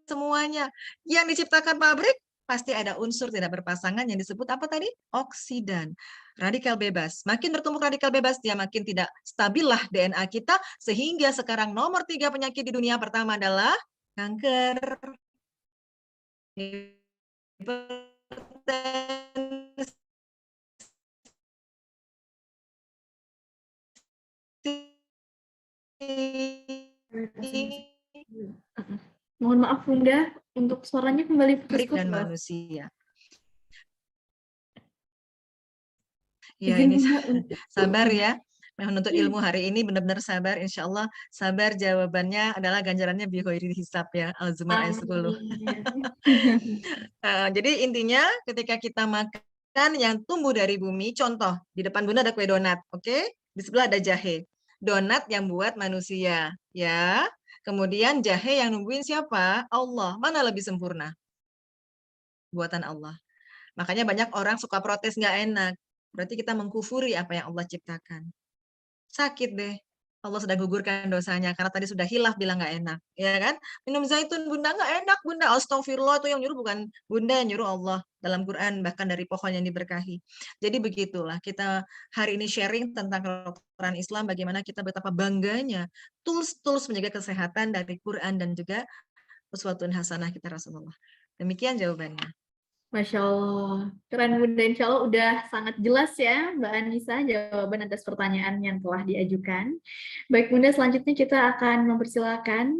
semuanya yang diciptakan pabrik pasti ada unsur tidak berpasangan yang disebut apa tadi? Oksidan. Radikal bebas. Makin bertumbuh radikal bebas, dia makin tidak stabil lah DNA kita, sehingga sekarang nomor 3 penyakit di dunia pertama adalah kanker, Mohon maaf Bunda, untuk suaranya kembali putus-putus. dan manusia. Ya, Izin ini Bunda untuk sabar ya. Menuntut ilmu hari ini benar-benar sabar. Insya Allah sabar jawabannya adalah ganjarannya bighairi hisab ya. Al-Zumar ayat 10. Jadi intinya ketika kita makan yang tumbuh dari bumi, contoh di depan Bunda ada kue donat, oke? Di sebelah ada jahe. donat yang buat manusia, ya. Kemudian jahe yang nungguin siapa? Allah. Mana lebih sempurna? Buatan Allah. Makanya banyak orang suka protes nggak enak. Berarti kita mengkufuri apa yang Allah ciptakan. Sakit deh. Allah sudah gugurkan dosanya karena tadi sudah hilaf bilang nggak enak, ya kan? Minum zaitun bunda nggak enak bunda. Astagfirullah, itu yang nyuruh bukan bunda, yang nyuruh Allah dalam Quran, bahkan dari pohon yang diberkahi. Jadi begitulah kita hari ini sharing tentang kedokteran Islam, bagaimana kita betapa bangganya tools-tools menjaga kesehatan dari Quran dan juga uswatun hasanah kita Rasulullah. Demikian jawabannya. Masya Allah, keren Bunda. Insya Allah udah sangat jelas ya Mbak Anissa jawaban atas pertanyaan yang telah diajukan. Baik Bunda, selanjutnya kita akan mempersilakan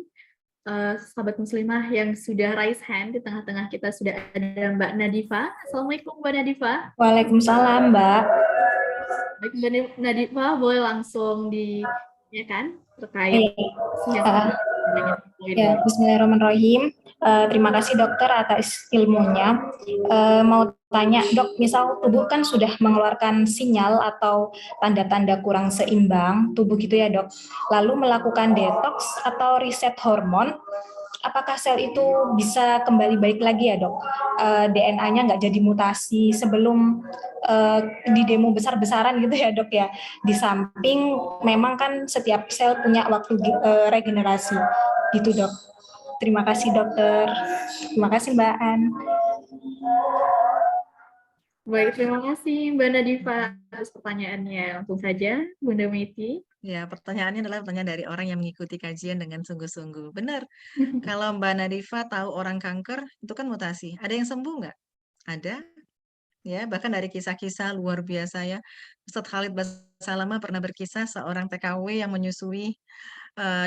sahabat muslimah yang sudah raise hand. Di tengah-tengah kita sudah ada Mbak Nadifa. Assalamualaikum Mbak Nadifa. Waalaikumsalam, Mbak. Baik Mbak Nadifa, boleh langsung kan terkait Uh, Ya, bismillahirrahmanirrahim. Terima kasih dokter atas ilmunya. Mau tanya dok, misal tubuh kan sudah mengeluarkan sinyal atau tanda-tanda kurang seimbang tubuh gitu ya dok. Lalu melakukan detox atau reset hormon, apakah sel itu bisa kembali baik lagi ya dok? DNA-nya nggak jadi mutasi sebelum di demo besar-besaran gitu ya dok ya. Di samping memang kan setiap sel punya waktu regenerasi gitu dok. Terima kasih dokter. Terima kasih Mbak An. Baik, terima kasih Mbak Nadifa atas pertanyaannya. Langsung saja Bunda Meti. Ya, pertanyaannya adalah pertanyaan dari orang yang mengikuti kajian dengan sungguh-sungguh. Benar, kalau Mbak Nadifa tahu orang kanker, itu kan mutasi. Ada yang sembuh nggak? Ada, ya. Bahkan dari kisah-kisah luar biasa ya. Ustadz Khalid Basalamah pernah berkisah seorang TKW yang menyusui,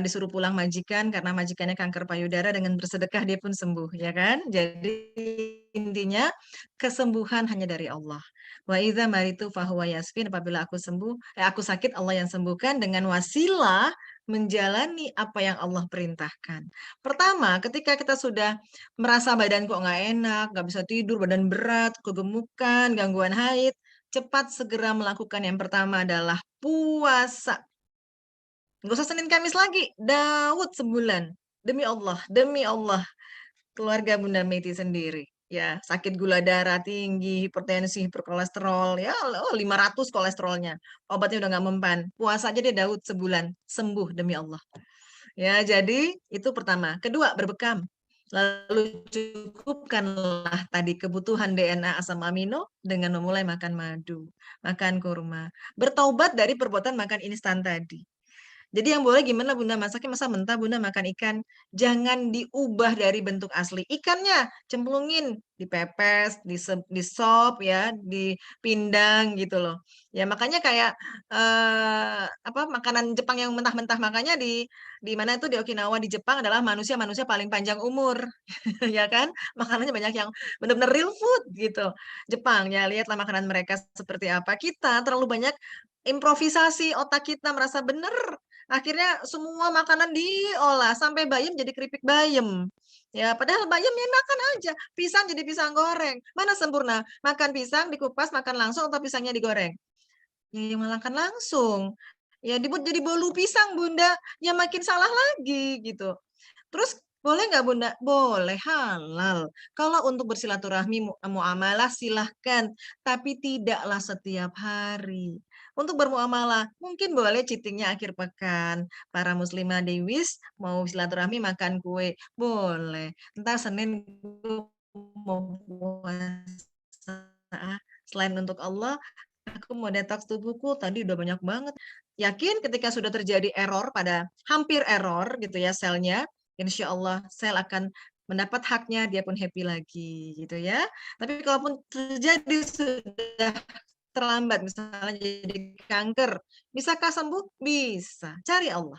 disuruh pulang majikan karena majikannya kanker payudara, dengan bersedekah dia pun sembuh, ya kan? Jadi intinya kesembuhan hanya dari Allah. Wa idza maritu fahuwa yasfin, apabila aku sakit, Allah yang sembuhkan dengan wasilah menjalani apa yang Allah perintahkan. Pertama, ketika kita sudah merasa badan kok nggak enak, nggak bisa tidur, badan berat, kegemukan, gangguan haid, cepat segera melakukan yang pertama adalah puasa. Nggak usah Senin Kamis lagi, Daud sebulan. Demi Allah, keluarga Bunda Meti sendiri. Ya, sakit gula darah tinggi, hipertensi, hiperkolesterol, ya 500 kolesterolnya. Obatnya udah nggak mempan. Puasa aja deh Daud sebulan, sembuh demi Allah. Ya, jadi itu pertama. Kedua, berbekam. Lalu cukupkanlah tadi kebutuhan DNA asam amino dengan memulai makan madu, makan kurma. Bertaubat dari perbuatan makan instan tadi. Jadi yang boleh gimana Bunda masaknya, masa mentah Bunda makan ikan, jangan diubah dari bentuk asli. Ikannya cemplungin, dipepes, di sop ya, dipindang gitu loh. Ya makanya kayak makanan Jepang yang mentah-mentah, makanya di mana itu di Okinawa di Jepang adalah manusia paling panjang umur. Ya kan? Makanannya banyak yang benar-benar real food gitu. Jepang ya, lihatlah makanan mereka seperti apa. Kita terlalu banyak improvisasi, otak kita merasa benar. Akhirnya semua makanan diolah, sampai bayam jadi keripik bayam. Ya, padahal bayam enakan aja. Pisang jadi pisang goreng. Mana sempurna? Makan pisang dikupas, makan langsung, atau pisangnya digoreng? Ya, yang makan langsung. Ya, dibuat jadi bolu pisang, Bunda. Ya, makin salah lagi, gitu. Terus, boleh nggak, Bunda? Boleh, halal. Kalau untuk bersilaturahmi, muamalah, silahkan. Tapi tidaklah setiap hari. Untuk bermuamalah, mungkin boleh cheating-nya akhir pekan. Para muslimah dewis mau silaturahmi makan kue, boleh. Entar Senin mau puasa. Selain untuk Allah, aku mau detox tubuhku, tadi udah banyak banget. Yakin ketika sudah terjadi error, pada hampir error gitu ya selnya, insya Allah sel akan mendapat haknya, dia pun happy lagi gitu ya. Tapi kalaupun terjadi sudah terlambat, misalnya jadi kanker, bisakah sembuh? Bisa. Cari Allah.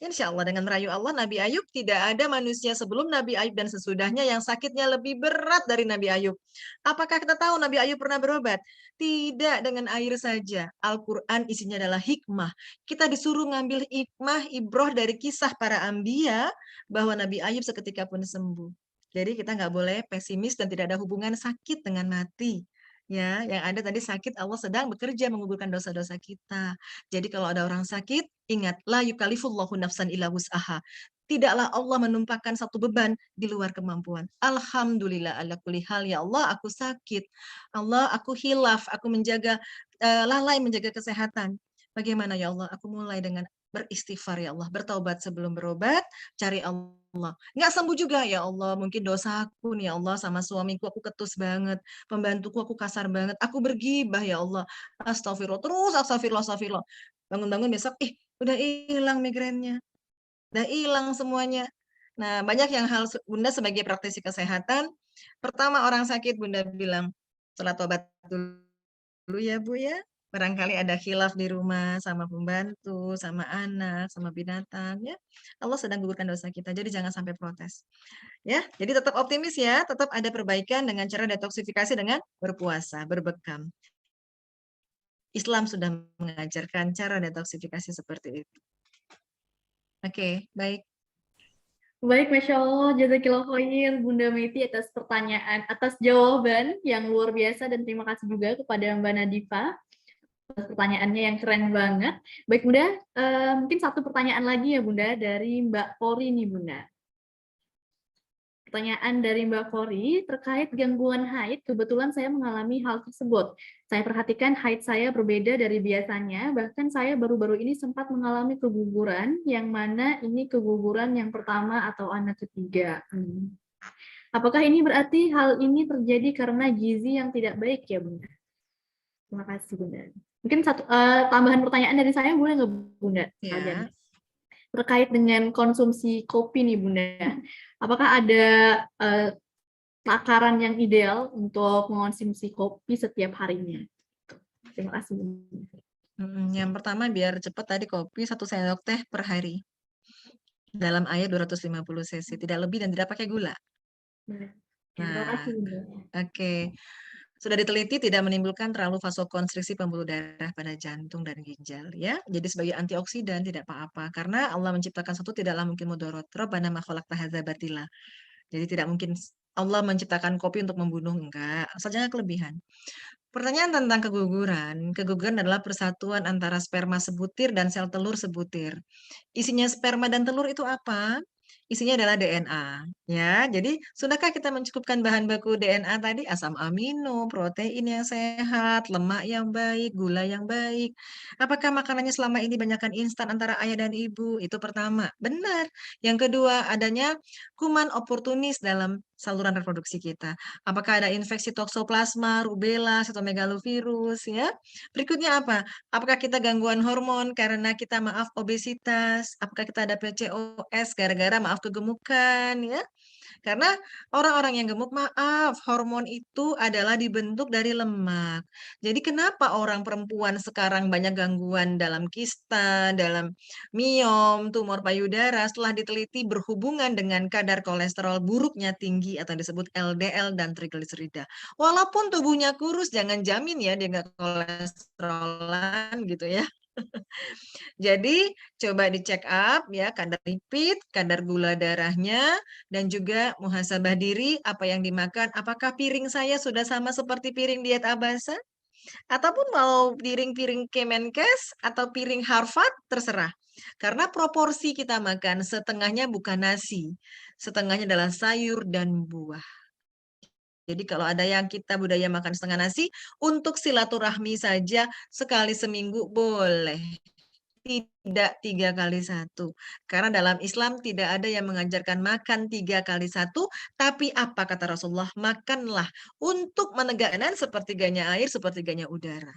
Insya Allah dengan merayu Allah, Nabi Ayub, tidak ada manusia sebelum Nabi Ayub dan sesudahnya yang sakitnya lebih berat dari Nabi Ayub. Apakah kita tahu Nabi Ayub pernah berobat? Tidak dengan air saja. Al-Quran isinya adalah hikmah. Kita disuruh ngambil hikmah, ibroh dari kisah para ambia, bahwa Nabi Ayub seketika pun sembuh. Jadi kita nggak boleh pesimis dan tidak ada hubungan sakit dengan mati. Ya, yang ada tadi sakit Allah sedang bekerja menggugurkan dosa-dosa kita. Jadi kalau ada orang sakit, ingat la yukallifullahu nafsan illa wus'aha. Tidaklah Allah menumpahkan satu beban di luar kemampuan. Alhamdulillah ala kulli hal, ya Allah aku sakit. Allah aku hilaf, aku menjaga lalai menjaga kesehatan. Bagaimana ya Allah? Aku mulai dengan beristighfar ya Allah, bertaubat sebelum berobat, cari Allah. Nggak sembuh juga ya Allah, mungkin dosaku nih ya Allah sama suamiku aku ketus banget, pembantuku aku kasar banget, aku bergibah ya Allah, astagfirullah, terus astagfirullah, astagfirullah. Bangun-bangun besok, udah hilang migrainnya, udah hilang semuanya. Nah, banyak yang hal Bunda sebagai praktisi kesehatan, pertama orang sakit Bunda bilang, sholat tobat dulu ya Bu ya. Barangkali ada khilaf di rumah sama pembantu, sama anak, sama binatang ya. Allah sedang gugurkan dosa kita, jadi jangan sampai protes. Ya, jadi tetap optimis ya, tetap ada perbaikan dengan cara detoksifikasi dengan berpuasa, berbekam. Islam sudah mengajarkan cara detoksifikasi seperti itu. Oke, baik. Baik, Masya Allah, jazakillah khair Bunda Meti atas pertanyaan, atas jawaban yang luar biasa, dan terima kasih juga kepada Mbak Nadifa atas pertanyaannya yang keren banget. Baik Bunda, mungkin satu pertanyaan lagi ya Bunda dari Mbak Pori nih Bunda. Pertanyaan dari Mbak Kori terkait gangguan haid, kebetulan saya mengalami hal tersebut. Saya perhatikan haid saya berbeda dari biasanya, bahkan saya baru-baru ini sempat mengalami keguguran, yang mana ini keguguran yang pertama atau anak ketiga. Apakah ini berarti hal ini terjadi karena gizi yang tidak baik ya Bunda? Terima kasih Bunda. Mungkin satu tambahan pertanyaan dari saya boleh nggak Bunda? Ya. Terkait dengan konsumsi kopi nih Bunda. Apakah ada takaran yang ideal untuk mengonsumsi kopi setiap harinya? Terima kasih. Yang pertama biar cepat tadi kopi 1 sendok teh per hari. Dalam air 250 cc, tidak lebih dan tidak pakai gula. Terima Nah, kasih. oke. Sudah diteliti tidak menimbulkan terlalu vasokonstriksi pembuluh darah pada jantung dan ginjal ya. Jadi sebagai antioksidan tidak apa-apa karena Allah menciptakan satu tidaklah mungkin mudorot. Rabbana ma khalaqta hadza batila. Jadi tidak mungkin Allah menciptakan kopi untuk membunuh, enggak. Saja kelebihan. Pertanyaan tentang keguguran. Keguguran adalah persatuan antara sperma sebutir dan sel telur sebutir. Isinya sperma dan telur itu apa? Isinya adalah DNA, ya. Jadi, sudahkah kita mencukupkan bahan baku DNA tadi? Asam amino, protein yang sehat, lemak yang baik, gula yang baik. Apakah makanannya selama ini banyakkan instan antara ayah dan ibu? Itu pertama. Benar. Yang kedua, adanya kuman oportunis dalam saluran reproduksi kita. Apakah ada infeksi toksoplasma, rubella, sitomegalovirus, ya? Berikutnya apa? Apakah kita gangguan hormon karena kita maaf obesitas? Apakah kita ada PCOS gara-gara maaf kegemukan ya? Karena orang-orang yang gemuk maaf, hormon itu adalah dibentuk dari lemak. Jadi kenapa orang perempuan sekarang banyak gangguan dalam kista, dalam miom, tumor payudara setelah diteliti berhubungan dengan kadar kolesterol buruknya tinggi atau disebut LDL dan trigliserida. Walaupun tubuhnya kurus jangan jamin ya dia nggak kolesterolan gitu ya. Jadi coba dicek up ya kadar lipid, kadar gula darahnya, dan juga muhasabah diri apa yang dimakan. Apakah piring saya sudah sama seperti piring diet Abasa? Ataupun mau piring-piring Kemenkes atau piring Harvard, terserah. Karena proporsi kita makan setengahnya bukan nasi, setengahnya adalah sayur dan buah. Jadi kalau ada yang kita budaya makan setengah nasi, untuk silaturahmi saja sekali seminggu boleh. Tidak 3 kali 1. Karena dalam Islam tidak ada yang mengajarkan makan 3 kali 1, tapi apa kata Rasulullah? Makanlah untuk menegakkan sepertiganya air, sepertiganya udara.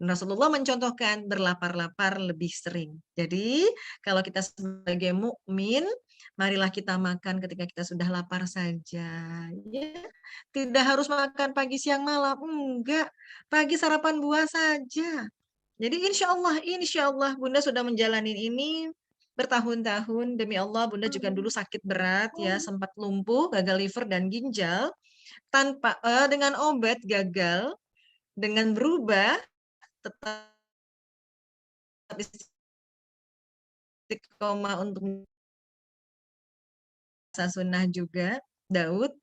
Rasulullah mencontohkan berlapar-lapar lebih sering. Jadi, kalau kita sebagai mukmin, marilah kita makan ketika kita sudah lapar saja. Ya, tidak harus makan pagi, siang, malam. Enggak, pagi sarapan buah saja. Jadi insya Allah Bunda sudah menjalani ini bertahun-tahun. Demi Allah, Bunda juga dulu sakit berat ya, sempat lumpuh, gagal liver dan ginjal. Dengan obat gagal, dengan berubah tetap istiqomah untuk puasa sunnah juga, Daud.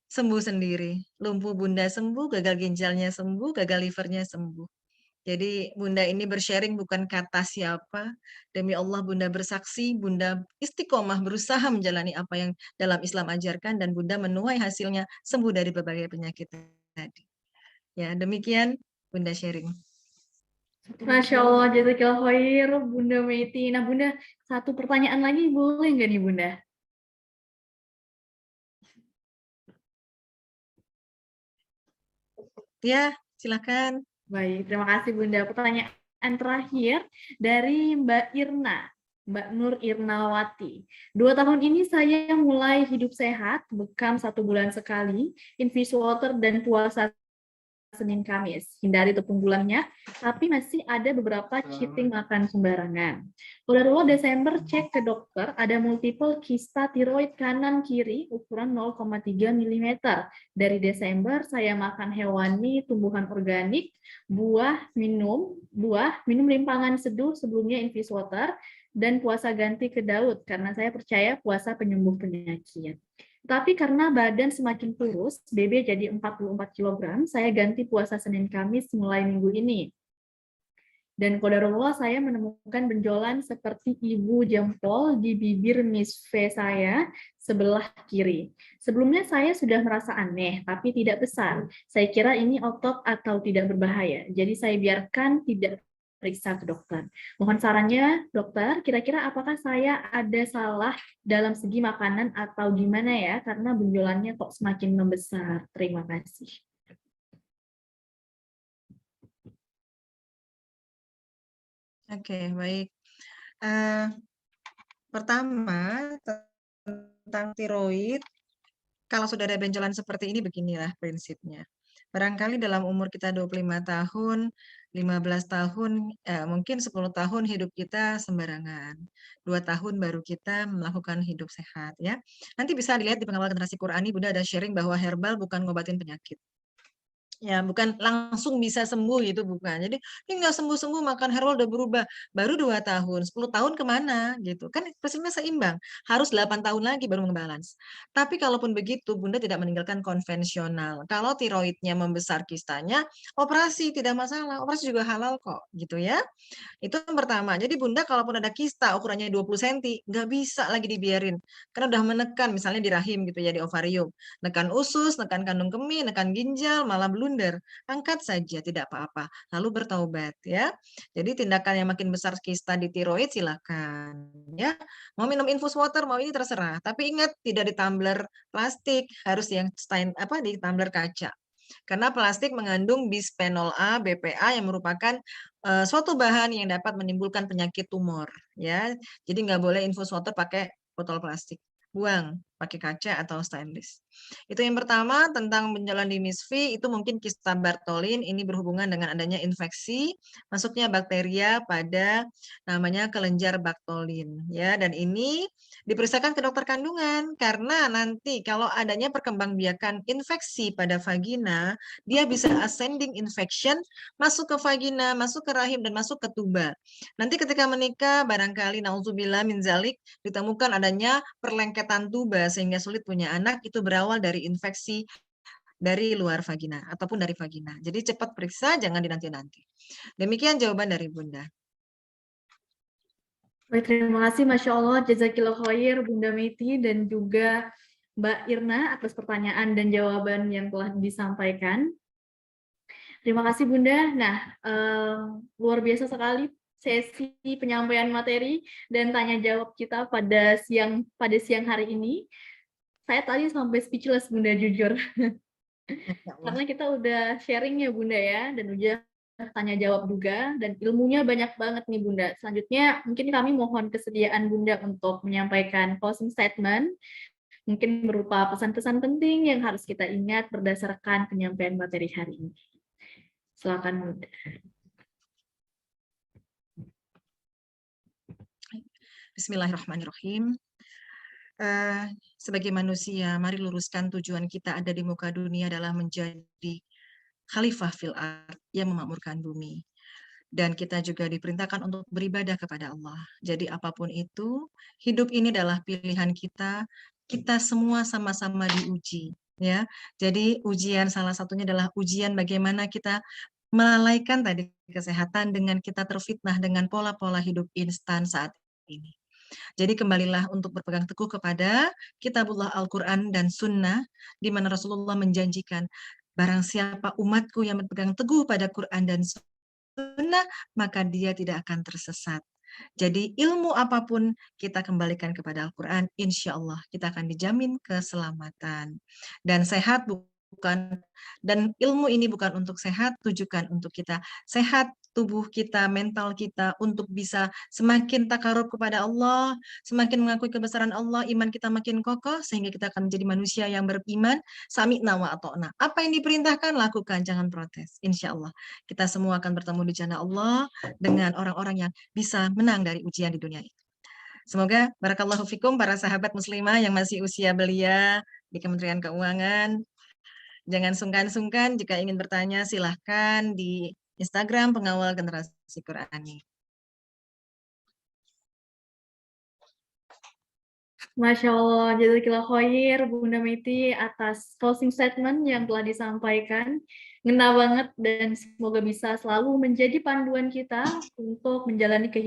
sembuh sendiri. Lumpuh Bunda sembuh, gagal ginjalnya sembuh, gagal livernya sembuh. Jadi Bunda ini bersharing bukan kata siapa. Demi Allah Bunda bersaksi, Bunda istiqomah berusaha menjalani apa yang dalam Islam ajarkan dan Bunda menuai hasilnya sembuh dari berbagai penyakit tadi. Ya, demikian Bunda sharing. Masya Allah, jazakallah khair, Bunda Meiti. Nah, Bunda, satu pertanyaan lagi boleh nggak nih, Bunda? Ya, silakan. Baik, terima kasih Bunda. Pertanyaan terakhir dari Mbak Irna, Mbak Nur Irnawati. 2 tahun ini saya mulai hidup sehat, bekam 1 bulan sekali, infus water dan puasa Senin Kamis. Hindari tepung bulannya, tapi masih ada beberapa cheating makan sembarangan. Udah Desember cek ke dokter, ada multiple kista tiroid kanan kiri ukuran 0,3 mm. Dari Desember saya makan hewani, tumbuhan organik, minum limpangan seduh sebelumnya infus water, dan puasa ganti ke Daud karena saya percaya puasa penyembuh penyakit. Tapi karena badan semakin kurus, BB jadi 44 kg, saya ganti puasa Senin Kamis mulai minggu ini. Dan qadarullah saya menemukan benjolan seperti ibu jempol di bibir Miss V saya sebelah kiri. Sebelumnya saya sudah merasa aneh, tapi tidak besar. Saya kira ini otot atau tidak berbahaya. Jadi saya biarkan tidak periksa ke dokter. Mohon sarannya, dokter, kira-kira apakah saya ada salah dalam segi makanan atau gimana ya? Karena benjolannya kok semakin membesar. Terima kasih. Oke, baik. Pertama, tentang tiroid, kalau sudah ada benjolan seperti ini, beginilah prinsipnya. Barangkali dalam umur kita 25 tahun, 15 tahun, mungkin 10 tahun hidup kita sembarangan. 2 tahun baru kita melakukan hidup sehat, ya. Nanti bisa dilihat di pengawal generasi Qur'ani, Bunda ada sharing bahwa herbal bukan ngobatin penyakit. Ya, bukan langsung bisa sembuh gitu, bukan. Jadi, ini nggak sembuh-sembuh makan herbal udah berubah. Baru 2 tahun, 10 tahun kemana gitu. Kan prinsipnya seimbang. Harus 8 tahun lagi baru ngebalance. Tapi kalaupun begitu, Bunda tidak meninggalkan konvensional. Kalau tiroidnya membesar kistanya, operasi tidak masalah. Operasi juga halal kok, gitu ya. Itu yang pertama. Jadi Bunda kalaupun ada kista ukurannya 20 cm, nggak bisa lagi dibiarin. Karena udah menekan misalnya di rahim gitu ya, di ovarium. Nekan usus, nekan kandung kemih, nekan ginjal, malah blunder. Angkat saja, tidak apa-apa. Lalu bertaubat ya. Jadi tindakan yang makin besar kista di tiroid silakan ya. Mau minum infus water, mau ini terserah. Tapi ingat tidak di tumbler plastik, harus yang di tumbler kaca. Karena plastik mengandung bisphenol A, BPA yang merupakan suatu bahan yang dapat menimbulkan penyakit tumor, ya. Jadi nggak boleh infus water pakai botol plastik, buang pakai kaca atau stainless. Itu yang pertama tentang benjolan di Miss V, itu mungkin kista Bartholin, ini berhubungan dengan adanya infeksi, masuknya bakteria pada namanya kelenjar Bartholin, ya. Dan ini diperiksakan ke dokter kandungan karena nanti kalau adanya perkembangbiakan infeksi pada vagina, dia bisa ascending infection masuk ke vagina, masuk ke rahim dan masuk ke tuba. Nanti ketika menikah barangkali nauzubillah min zalik ditemukan adanya perlengketan tuba sehingga sulit punya anak, itu berawal dari infeksi dari luar vagina ataupun dari vagina. Jadi cepat periksa, jangan dinanti-nanti. Demikian jawaban dari Bunda. Baik, terima kasih Masya Allah, jazakillah khair Bunda Meiti dan juga Mbak Irna atas pertanyaan dan jawaban yang telah disampaikan. Terima kasih Bunda. Nah, luar biasa sekali sesi penyampaian materi dan tanya jawab kita pada siang hari ini. Saya tadi sampai speechless Bunda, jujur. Karena kita udah sharing ya Bunda ya, dan udah tanya jawab juga, dan ilmunya banyak banget nih Bunda. Selanjutnya mungkin kami mohon kesediaan Bunda untuk menyampaikan closing statement, mungkin berupa pesan-pesan penting yang harus kita ingat berdasarkan penyampaian materi hari ini. Silakan Bunda. Bismillahirrahmanirrahim. Sebagai manusia, mari luruskan tujuan kita ada di muka dunia adalah menjadi khalifah fil ard yang memakmurkan bumi. Dan kita juga diperintahkan untuk beribadah kepada Allah. Jadi apapun itu, hidup ini adalah pilihan kita. Kita semua sama-sama diuji. ya. Jadi ujian salah satunya adalah ujian bagaimana kita melalaikan tadi kesehatan dengan kita terfitnah dengan pola-pola hidup instan saat ini. Jadi kembalilah untuk berpegang teguh kepada kitabullah Al-Quran dan Sunnah, di mana Rasulullah menjanjikan, barang siapa umatku yang berpegang teguh pada Quran dan Sunnah, maka dia tidak akan tersesat. Jadi ilmu apapun kita kembalikan kepada Al-Quran, insya Allah kita akan dijamin keselamatan. Dan sehat bukan, dan ilmu ini bukan untuk sehat, tujukan untuk kita sehat, tubuh kita, mental kita, untuk bisa semakin takarub kepada Allah, semakin mengakui kebesaran Allah, iman kita makin kokoh, sehingga kita akan menjadi manusia yang beriman, sami'na wa ata'na. Apa yang diperintahkan, lakukan, jangan protes. Insya Allah, kita semua akan bertemu di jannah Allah, dengan orang-orang yang bisa menang dari ujian di dunia ini. Semoga barakallahu fikum para sahabat muslimah yang masih usia belia di Kementerian Keuangan. Jangan sungkan-sungkan jika ingin bertanya, silahkan di Instagram Pengawal Generasi Qurani. Masya Allah, jazakallah khair Bunda Meti atas closing statement yang telah disampaikan. Ngena banget dan semoga bisa selalu menjadi panduan kita untuk menjalani kehidupan